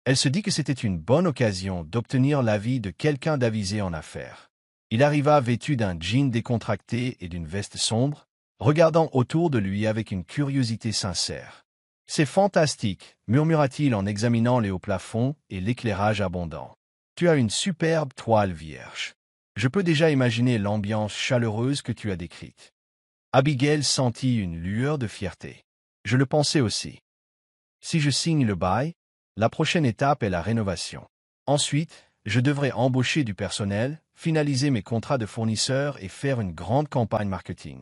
Elle se dit que c'était une bonne occasion d'obtenir l'avis de quelqu'un d'avisé en affaires. Il arriva vêtu d'un jean décontracté et d'une veste sombre, regardant autour de lui avec une curiosité sincère. « C'est fantastique, murmura-t-il en examinant les hauts plafonds et l'éclairage abondant. Tu as une superbe toile vierge. Je peux déjà imaginer l'ambiance chaleureuse que tu as décrite. » Abigail sentit une lueur de fierté. Je le pensais aussi. Si je signe le bail, la prochaine étape est la rénovation. Ensuite, je devrais embaucher du personnel, finaliser mes contrats de fournisseurs et faire une grande campagne marketing.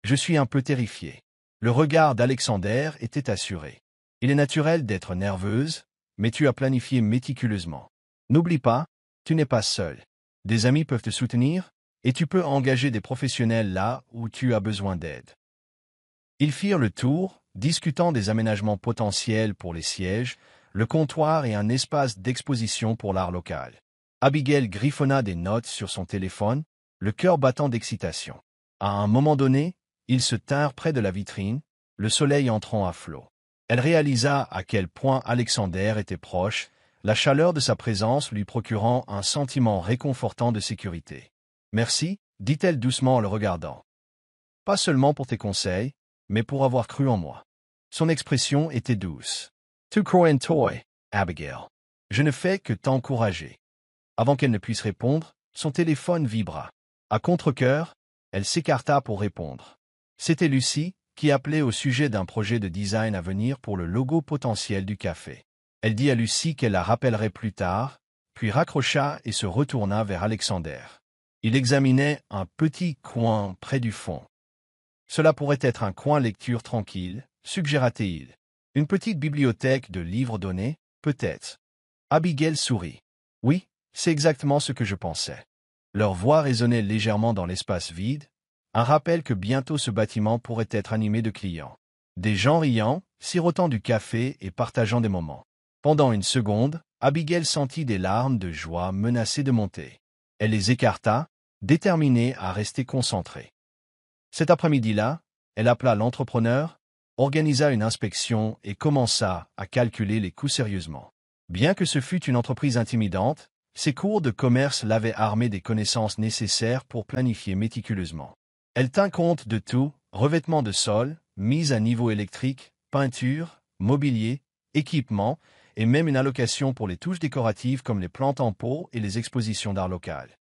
Je suis un peu terrifié. Le regard d'Alexander était assuré. Il est naturel d'être nerveuse, mais tu as planifié méticuleusement. N'oublie pas, tu n'es pas seul. Des amis peuvent te soutenir, et tu peux engager des professionnels là où tu as besoin d'aide. Ils firent le tour, discutant des aménagements potentiels pour les sièges, le comptoir et un espace d'exposition pour l'art local. Abigail griffonna des notes sur son téléphone, le cœur battant d'excitation. À un moment donné, ils se tinrent près de la vitrine, le soleil entrant à flot. Elle réalisa à quel point Alexander était proche, la chaleur de sa présence lui procurant un sentiment réconfortant de sécurité. « Merci, dit-elle doucement en le regardant. Pas seulement pour tes conseils, mais pour avoir cru en moi. » Son expression était douce. « Tu crois en toi, Abigail. Je ne fais que t'encourager. » Avant qu'elle ne puisse répondre, son téléphone vibra. À contre-cœur, elle s'écarta pour répondre. C'était Lucie, qui appelait au sujet d'un projet de design à venir pour le logo potentiel du café. Elle dit à Lucie qu'elle la rappellerait plus tard, puis raccrocha et se retourna vers Alexander. Il examinait un petit coin près du fond. Cela pourrait être un coin lecture tranquille, suggéra-t-il. Une petite bibliothèque de livres donnés, peut-être. Abigail sourit. Oui, c'est exactement ce que je pensais. Leur voix résonnait légèrement dans l'espace vide, un rappel que bientôt ce bâtiment pourrait être animé de clients. Des gens riant, sirotant du café et partageant des moments. Pendant une seconde, Abigail sentit des larmes de joie menacées de monter. Elle les écarta, déterminée à rester concentrée. Cet après-midi-là, elle appela l'entrepreneur, organisa une inspection et commença à calculer les coûts sérieusement. Bien que ce fût une entreprise intimidante, ses cours de commerce l'avaient armée des connaissances nécessaires pour planifier méticuleusement. Elle tint compte de tout, revêtement de sol, mise à niveau électrique, peinture, mobilier, équipement, et même une allocation pour les touches décoratives comme les plantes en pot et les expositions d'art local.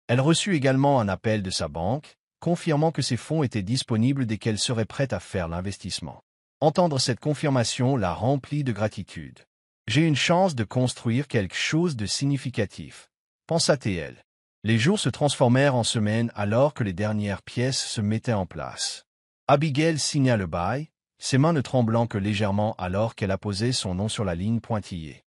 Elle reçut également un appel de sa banque, confirmant que ses fonds étaient disponibles dès qu'elle serait prête à faire l'investissement. Entendre cette confirmation la remplit de gratitude. « J'ai une chance de construire quelque chose de significatif, » pensa-t-elle. Les jours se transformèrent en semaines alors que les dernières pièces se mettaient en place. Abigail signa le bail, ses mains ne tremblant que légèrement alors qu'elle apposait son nom sur la ligne pointillée.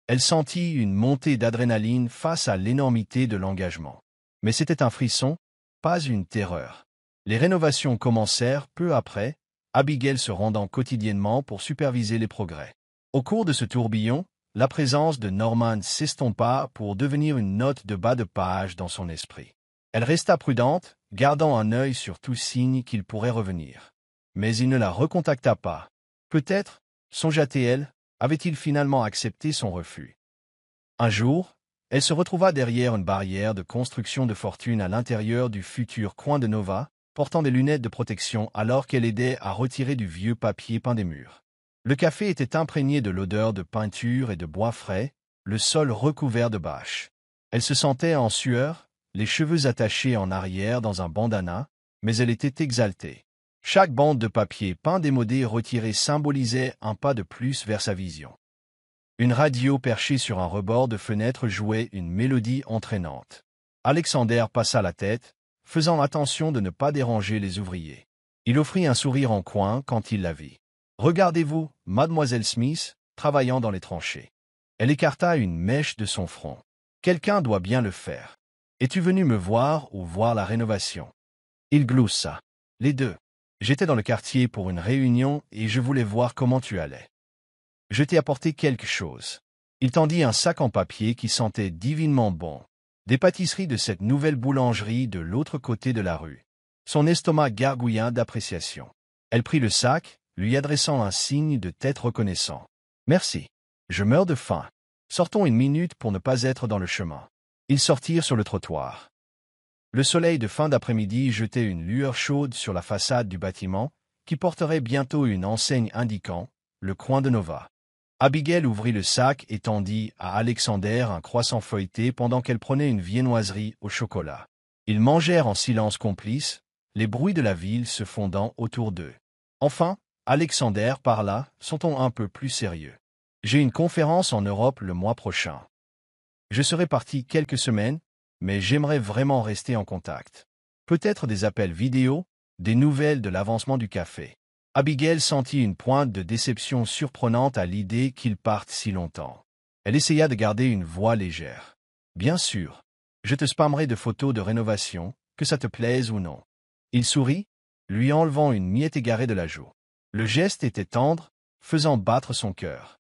Elle sentit une montée d'adrénaline face à l'énormité de l'engagement. Mais c'était un frisson, pas une terreur. Les rénovations commencèrent peu après, Abigail se rendant quotidiennement pour superviser les progrès. Au cours de ce tourbillon, la présence de Norman s'estompa pour devenir une note de bas de page dans son esprit. Elle resta prudente, gardant un œil sur tout signe qu'il pourrait revenir. Mais il ne la recontacta pas. Peut-être, songea-t-elle, avait-il finalement accepté son refus. Un jour, Elle se retrouva derrière une barrière de construction de fortune à l'intérieur du futur coin de Nova, portant des lunettes de protection alors qu'elle aidait à retirer du vieux papier peint des murs. Le café était imprégné de l'odeur de peinture et de bois frais, le sol recouvert de bâches. Elle se sentait en sueur, les cheveux attachés en arrière dans un bandana, mais elle était exaltée. Chaque bande de papier peint démodé retiré symbolisait un pas de plus vers sa vision. Une radio perchée sur un rebord de fenêtre jouait une mélodie entraînante. Alexander passa la tête, faisant attention de ne pas déranger les ouvriers. Il offrit un sourire en coin quand il la vit. « Regardez-vous, mademoiselle Smith, travaillant dans les tranchées. » Elle écarta une mèche de son front. « Quelqu'un doit bien le faire. Es-tu venu me voir ou voir la rénovation ?» Il gloussa. « Les deux. J'étais dans le quartier pour une réunion et je voulais voir comment tu allais. Je t'ai apporté quelque chose. » Il tendit un sac en papier qui sentait divinement bon. Des pâtisseries de cette nouvelle boulangerie de l'autre côté de la rue. Son estomac gargouilla d'appréciation. Elle prit le sac, lui adressant un signe de tête reconnaissant. « Merci. Je meurs de faim. Sortons une minute pour ne pas être dans le chemin. » Ils sortirent sur le trottoir. Le soleil de fin d'après-midi jetait une lueur chaude sur la façade du bâtiment, qui porterait bientôt une enseigne indiquant « le coin de Nova ». Abigail ouvrit le sac et tendit à Alexander un croissant feuilleté pendant qu'elle prenait une viennoiserie au chocolat. Ils mangèrent en silence complice, les bruits de la ville se fondant autour d'eux. Enfin, Alexander parla, son ton un peu plus sérieux. « J'ai une conférence en Europe le mois prochain. Je serai parti quelques semaines, mais j'aimerais vraiment rester en contact. Peut-être des appels vidéo, des nouvelles de l'avancement du café. » Abigail sentit une pointe de déception surprenante à l'idée qu'ils partent si longtemps. Elle essaya de garder une voix légère. « Bien sûr, je te spammerai de photos de rénovation, que ça te plaise ou non. » Il sourit, lui enlevant une miette égarée de la joue. Le geste était tendre, faisant battre son cœur.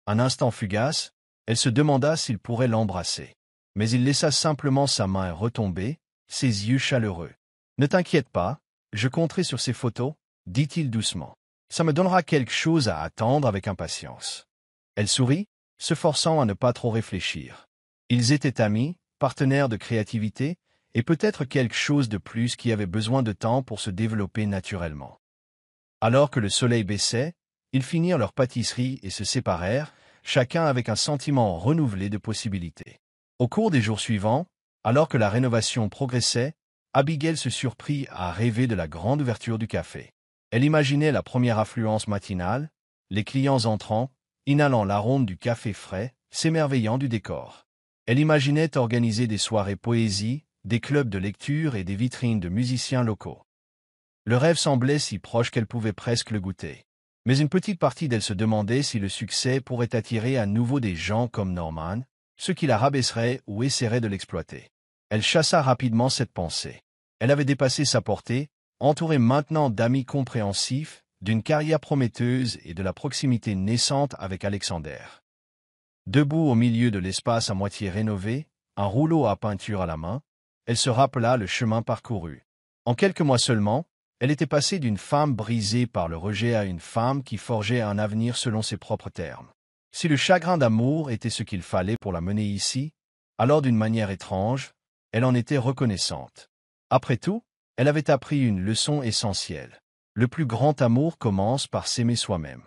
Un instant fugace, elle se demanda s'il pourrait l'embrasser. Mais il laissa simplement sa main retomber, ses yeux chaleureux. « Ne t'inquiète pas, je compterai sur ces photos, » dit-il doucement. « Ça me donnera quelque chose à attendre avec impatience. » Elle sourit, se forçant à ne pas trop réfléchir. Ils étaient amis, partenaires de créativité, et peut-être quelque chose de plus qui avait besoin de temps pour se développer naturellement. Alors que le soleil baissait, ils finirent leur pâtisserie et se séparèrent, chacun avec un sentiment renouvelé de possibilités. Au cours des jours suivants, alors que la rénovation progressait, Abigail se surprit à rêver de la grande ouverture du café. Elle imaginait la première affluence matinale, les clients entrant, inhalant l'arôme du café frais, s'émerveillant du décor. Elle imaginait organiser des soirées poésie, des clubs de lecture et des vitrines de musiciens locaux. Le rêve semblait si proche qu'elle pouvait presque le goûter. Mais une petite partie d'elle se demandait si le succès pourrait attirer à nouveau des gens comme Norman, ceux qui la rabaisseraient ou essaieraient de l'exploiter. Elle chassa rapidement cette pensée. Elle avait dépassé sa portée, entourée maintenant d'amis compréhensifs, d'une carrière prometteuse et de la proximité naissante avec Alexander. Debout au milieu de l'espace à moitié rénové, un rouleau à peinture à la main, elle se rappela le chemin parcouru. En quelques mois seulement, elle était passée d'une femme brisée par le rejet à une femme qui forgeait un avenir selon ses propres termes. Si le chagrin d'amour était ce qu'il fallait pour la mener ici, alors d'une manière étrange, elle en était reconnaissante. Après tout, elle avait appris une leçon essentielle. Le plus grand amour commence par s'aimer soi-même.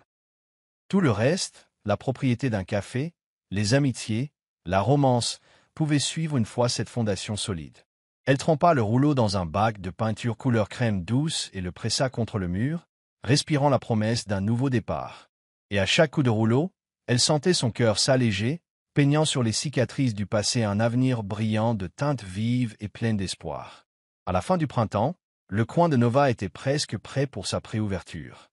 Tout le reste, la propriété d'un café, les amitiés, la romance, pouvait suivre une fois cette fondation solide. Elle trempa le rouleau dans un bac de peinture couleur crème douce et le pressa contre le mur, respirant la promesse d'un nouveau départ. Et à chaque coup de rouleau, elle sentait son cœur s'alléger, peignant sur les cicatrices du passé un avenir brillant de teintes vives et pleines d'espoir. À la fin du printemps, le coin de Nova était presque prêt pour sa préouverture.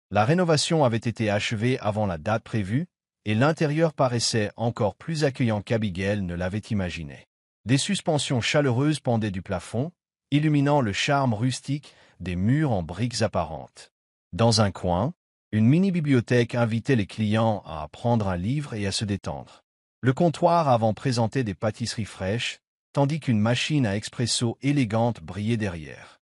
La rénovation avait été achevée avant la date prévue, et l'intérieur paraissait encore plus accueillant qu'Abigail ne l'avait imaginé. Des suspensions chaleureuses pendaient du plafond, illuminant le charme rustique des murs en briques apparentes. Dans un coin, une mini-bibliothèque invitait les clients à prendre un livre et à se détendre. Le comptoir avant présentait des pâtisseries fraîches, tandis qu'une machine à expresso élégante brillait derrière.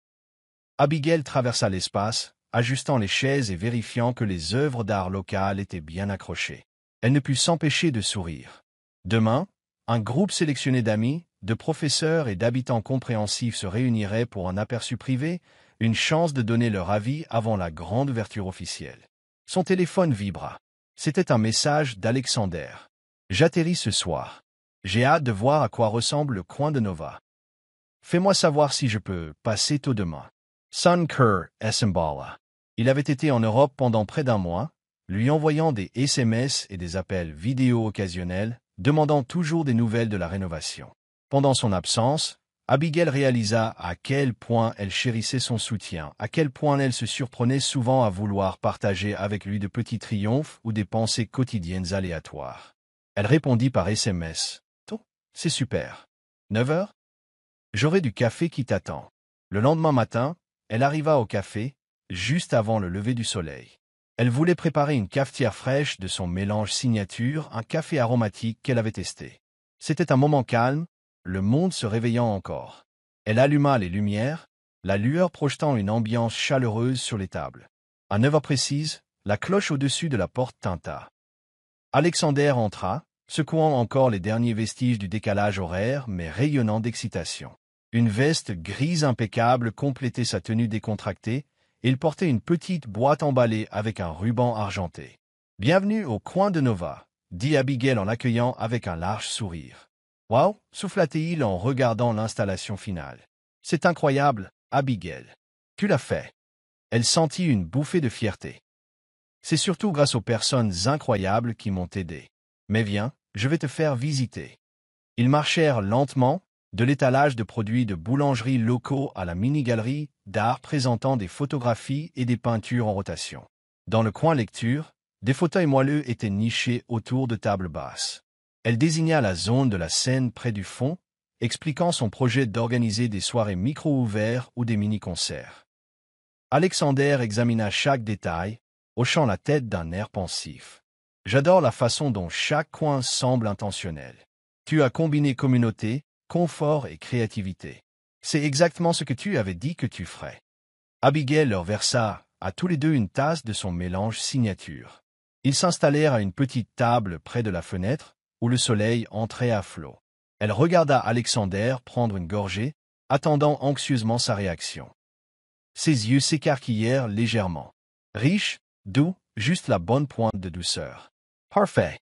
Abigail traversa l'espace, ajustant les chaises et vérifiant que les œuvres d'art locales étaient bien accrochées. Elle ne put s'empêcher de sourire. Demain, Un groupe sélectionné d'amis, de professeurs et d'habitants compréhensifs se réunirait pour un aperçu privé, une chance de donner leur avis avant la grande ouverture officielle. Son téléphone vibra. C'était un message d'Alexander. J'atterris ce soir. J'ai hâte de voir à quoi ressemble le coin de Nova. Fais-moi savoir si je peux passer tôt demain. Sun Kerr Essembala. Il avait été en Europe pendant près d'un mois, lui envoyant des SMS et des appels vidéo occasionnels, demandant toujours des nouvelles de la rénovation. Pendant son absence, Abigail réalisa à quel point elle chérissait son soutien, à quel point elle se surprenait souvent à vouloir partager avec lui de petits triomphes ou des pensées quotidiennes aléatoires. Elle répondit par SMS. « Oh, c'est super. 9 heures? J'aurai du café qui t'attend. » Le lendemain matin, elle arriva au café, juste avant le lever du soleil. Elle voulait préparer une cafetière fraîche de son mélange signature, un café aromatique qu'elle avait testé. C'était un moment calme, le monde se réveillant encore. Elle alluma les lumières, la lueur projetant une ambiance chaleureuse sur les tables. À 9 heures précises, la cloche au-dessus de la porte tinta. Alexander entra, secouant encore les derniers vestiges du décalage horaire, mais rayonnant d'excitation. Une veste grise impeccable complétait sa tenue décontractée, et il portait une petite boîte emballée avec un ruban argenté. « Bienvenue au coin de Nova », dit Abigail en l'accueillant avec un large sourire. « Wow » souffla-t-il en regardant l'installation finale. « C'est incroyable, Abigail. Tu l'as fait. » Elle sentit une bouffée de fierté. « C'est surtout grâce aux personnes incroyables qui m'ont aidé. Mais viens, je vais te faire visiter. » Ils marchèrent lentement, de l'étalage de produits de boulangerie locaux à la mini-galerie d'art présentant des photographies et des peintures en rotation. Dans le coin lecture, des fauteuils moelleux étaient nichés autour de tables basses. Elle désigna la zone de la scène près du fond, expliquant son projet d'organiser des soirées micro-ouvertes ou des mini-concerts. Alexander examina chaque détail, hochant la tête d'un air pensif. « J'adore la façon dont chaque coin semble intentionnel. Tu as combiné communauté, confort et créativité. C'est exactement ce que tu avais dit que tu ferais. » Abigail leur versa à tous les deux une tasse de son mélange signature. Ils s'installèrent à une petite table près de la fenêtre, où le soleil entrait à flot. Elle regarda Alexander prendre une gorgée, attendant anxieusement sa réaction. Ses yeux s'écarquillèrent légèrement. Riche, doux, juste la bonne pointe de douceur. « Parfait. »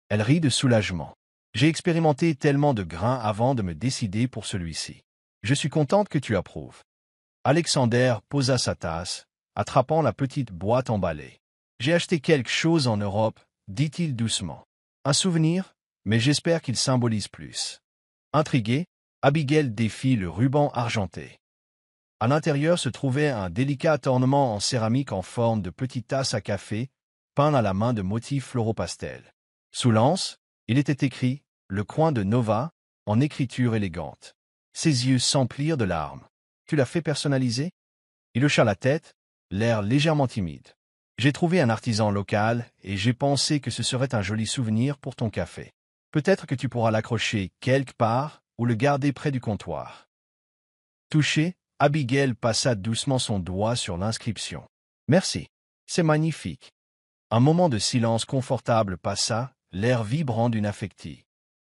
Elle rit de soulagement. « J'ai expérimenté tellement de grains avant de me décider pour celui-ci. Je suis contente que tu approuves. » Alexander posa sa tasse, attrapant la petite boîte emballée. « J'ai acheté quelque chose en Europe, » dit-il doucement. « Un souvenir, mais j'espère qu'il symbolise plus. » Intriguée, Abigail défit le ruban argenté. À l'intérieur se trouvait un délicat ornement en céramique en forme de petite tasse à café, peint à la main de motifs floraux-pastel. Sous l'anse, il était écrit « Le coin de Nova » en écriture élégante. Ses yeux s'emplirent de larmes. « Tu l'as fait personnaliser ?» Il hocha la tête, l'air légèrement timide. « J'ai trouvé un artisan local et j'ai pensé que ce serait un joli souvenir pour ton café. Peut-être que tu pourras l'accrocher quelque part ou le garder près du comptoir. » Touchée, Abigail passa doucement son doigt sur l'inscription. « Merci. C'est magnifique. » Un moment de silence confortable passa, l'air vibrant d'une affectie.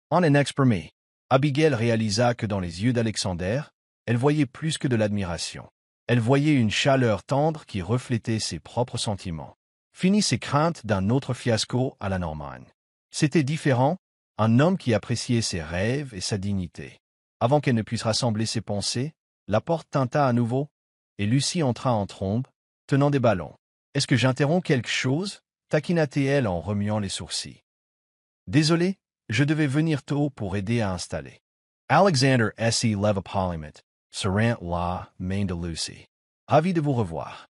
En un exprimé, Abigail réalisa que dans les yeux d'Alexander, elle voyait plus que de l'admiration. Elle voyait une chaleur tendre qui reflétait ses propres sentiments. Fini ses craintes d'un autre fiasco à la Norman. C'était différent, un homme qui appréciait ses rêves et sa dignité. Avant qu'elle ne puisse rassembler ses pensées, la porte tinta à nouveau, et Lucie entra en trombe, tenant des ballons. « Est-ce que j'interromps quelque chose ?» taquina-t-elle en remuant les sourcils. « Désolé, je devais venir tôt pour aider à installer. » Alexander S.E. leva Polymet, serrant la main de Lucie. « Ravi de vous revoir. »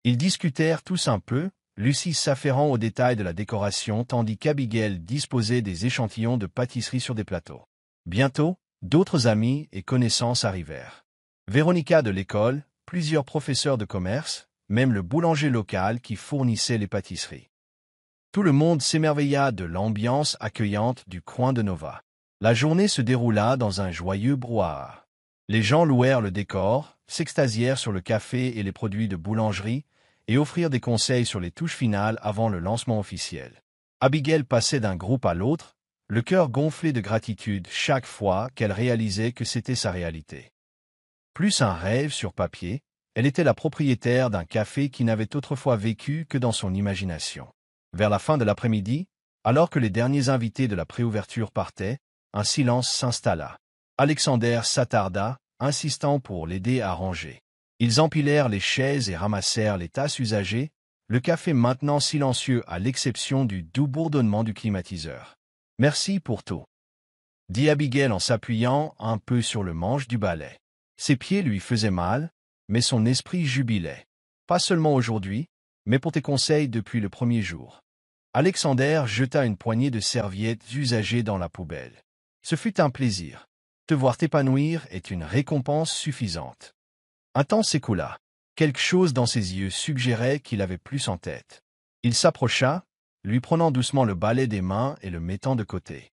Ils discutèrent tous un peu, Lucie s'affairant aux détails de la décoration tandis qu'Abigail disposait des échantillons de pâtisserie sur des plateaux. Bientôt, d'autres amis et connaissances arrivèrent. Véronica de l'école, plusieurs professeurs de commerce, même le boulanger local qui fournissait les pâtisseries. Tout le monde s'émerveilla de l'ambiance accueillante du coin de Nova. La journée se déroula dans un joyeux brouhaha. Les gens louèrent le décor, s'extasièrent sur le café et les produits de boulangerie, et offrirent des conseils sur les touches finales avant le lancement officiel. Abigail passait d'un groupe à l'autre, le cœur gonflé de gratitude chaque fois qu'elle réalisait que c'était sa réalité. Plus un rêve sur papier, elle était la propriétaire d'un café qui n'avait autrefois vécu que dans son imagination. Vers la fin de l'après-midi, alors que les derniers invités de la préouverture partaient, un silence s'installa. Alexander s'attarda, insistant pour l'aider à ranger. Ils empilèrent les chaises et ramassèrent les tasses usagées, le café maintenant silencieux à l'exception du doux bourdonnement du climatiseur. « Merci pour tout », dit Abigail en s'appuyant un peu sur le manche du balai. Ses pieds lui faisaient mal, mais son esprit jubilait. Pas seulement aujourd'hui, mais pour tes conseils depuis le premier jour. Alexander jeta une poignée de serviettes usagées dans la poubelle. Ce fut un plaisir. Te voir t'épanouir est une récompense suffisante. Un temps s'écoula. Quelque chose dans ses yeux suggérait qu'il avait plus en tête. Il s'approcha, lui prenant doucement le balai des mains et le mettant de côté.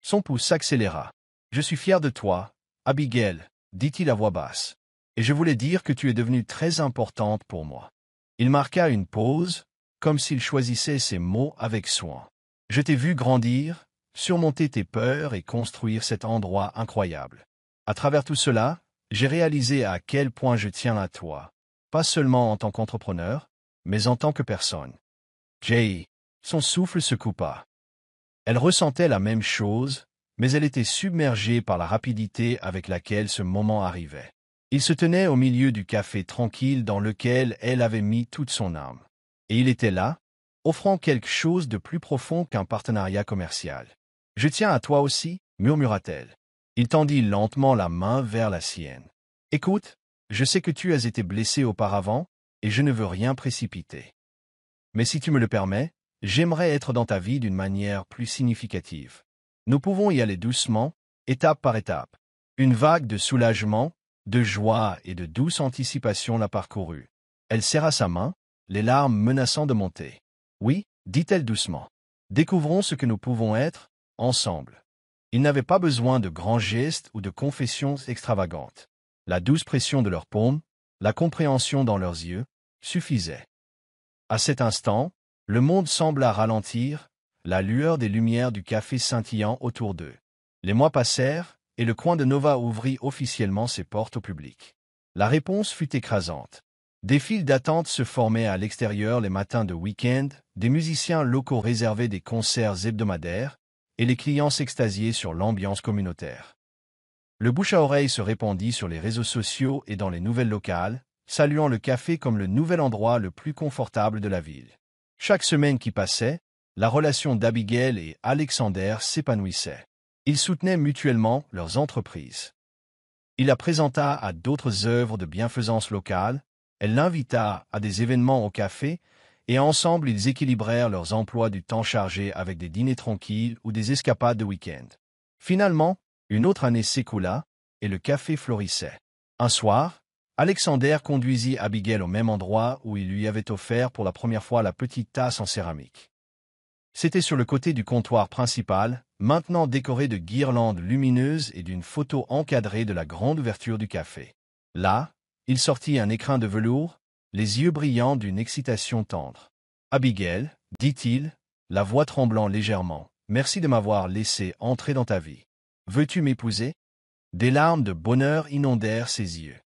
Son pouls s'accéléra. « Je suis fier de toi, Abigail, » dit-il à voix basse. « Et je voulais dire que tu es devenue très importante pour moi. » Il marqua une pause, comme s'il choisissait ses mots avec soin. « Je t'ai vu grandir, surmonter tes peurs et construire cet endroit incroyable. À travers tout cela, j'ai réalisé à quel point je tiens à toi, pas seulement en tant qu'entrepreneur, mais en tant que personne. » Jay, son souffle se coupa. Elle ressentait la même chose, mais elle était submergée par la rapidité avec laquelle ce moment arrivait. Il se tenait au milieu du café tranquille dans lequel elle avait mis toute son âme. Et il était là, offrant quelque chose de plus profond qu'un partenariat commercial. « Je tiens à toi aussi, » murmura-t-elle. Il tendit lentement la main vers la sienne. « Écoute, je sais que tu as été blessé auparavant, et je ne veux rien précipiter. Mais si tu me le permets, j'aimerais être dans ta vie d'une manière plus significative. Nous pouvons y aller doucement, étape par étape. » Une vague de soulagement, de joie et de douce anticipation la parcourut. Elle serra sa main, les larmes menaçant de monter. « Oui, dit-elle doucement. Découvrons ce que nous pouvons être, ensemble. » Ils n'avaient pas besoin de grands gestes ou de confessions extravagantes. La douce pression de leurs paumes, la compréhension dans leurs yeux, suffisaient. À cet instant, le monde sembla ralentir, la lueur des lumières du café scintillant autour d'eux. Les mois passèrent, et le coin de Nova ouvrit officiellement ses portes au public. La réponse fut écrasante. Des files d'attente se formaient à l'extérieur les matins de week-end, des musiciens locaux réservaient des concerts hebdomadaires, et les clients s'extasiaient sur l'ambiance communautaire. Le bouche-à-oreille se répandit sur les réseaux sociaux et dans les nouvelles locales, saluant le café comme le nouvel endroit le plus confortable de la ville. Chaque semaine qui passait, la relation d'Abigail et Alexander s'épanouissait. Ils soutenaient mutuellement leurs entreprises. Il la présenta à d'autres œuvres de bienfaisance locale, elle l'invita à des événements au café, et ensemble ils équilibrèrent leurs emplois du temps chargé avec des dîners tranquilles ou des escapades de week-end. Finalement, une autre année s'écoula, et le café florissait. Un soir, Alexander conduisit Abigail au même endroit où il lui avait offert pour la première fois la petite tasse en céramique. C'était sur le côté du comptoir principal, maintenant décoré de guirlandes lumineuses et d'une photo encadrée de la grande ouverture du café. Là, il sortit un écrin de velours, les yeux brillants d'une excitation tendre. « Abigail, » dit-il, la voix tremblant légèrement, « merci de m'avoir laissé entrer dans ta vie. Veux-tu m'épouser ?» Des larmes de bonheur inondèrent ses yeux.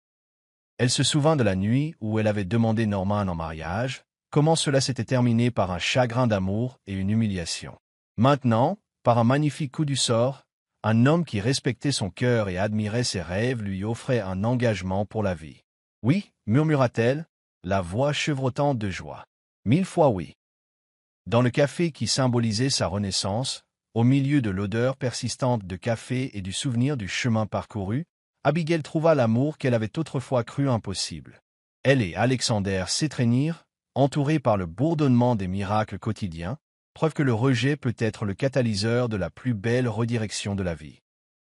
Elle se souvint de la nuit où elle avait demandé Norman en mariage, comment cela s'était terminé par un chagrin d'amour et une humiliation. Maintenant, par un magnifique coup du sort, un homme qui respectait son cœur et admirait ses rêves lui offrait un engagement pour la vie. « Oui, » murmura-t-elle, la voix chevrotante de joie. « 1000 fois oui. » Dans le café qui symbolisait sa renaissance, au milieu de l'odeur persistante de café et du souvenir du chemin parcouru, Abigail trouva l'amour qu'elle avait autrefois cru impossible. Elle et Alexander s'étreignirent, entourés par le bourdonnement des miracles quotidiens, preuve que le rejet peut être le catalyseur de la plus belle redirection de la vie.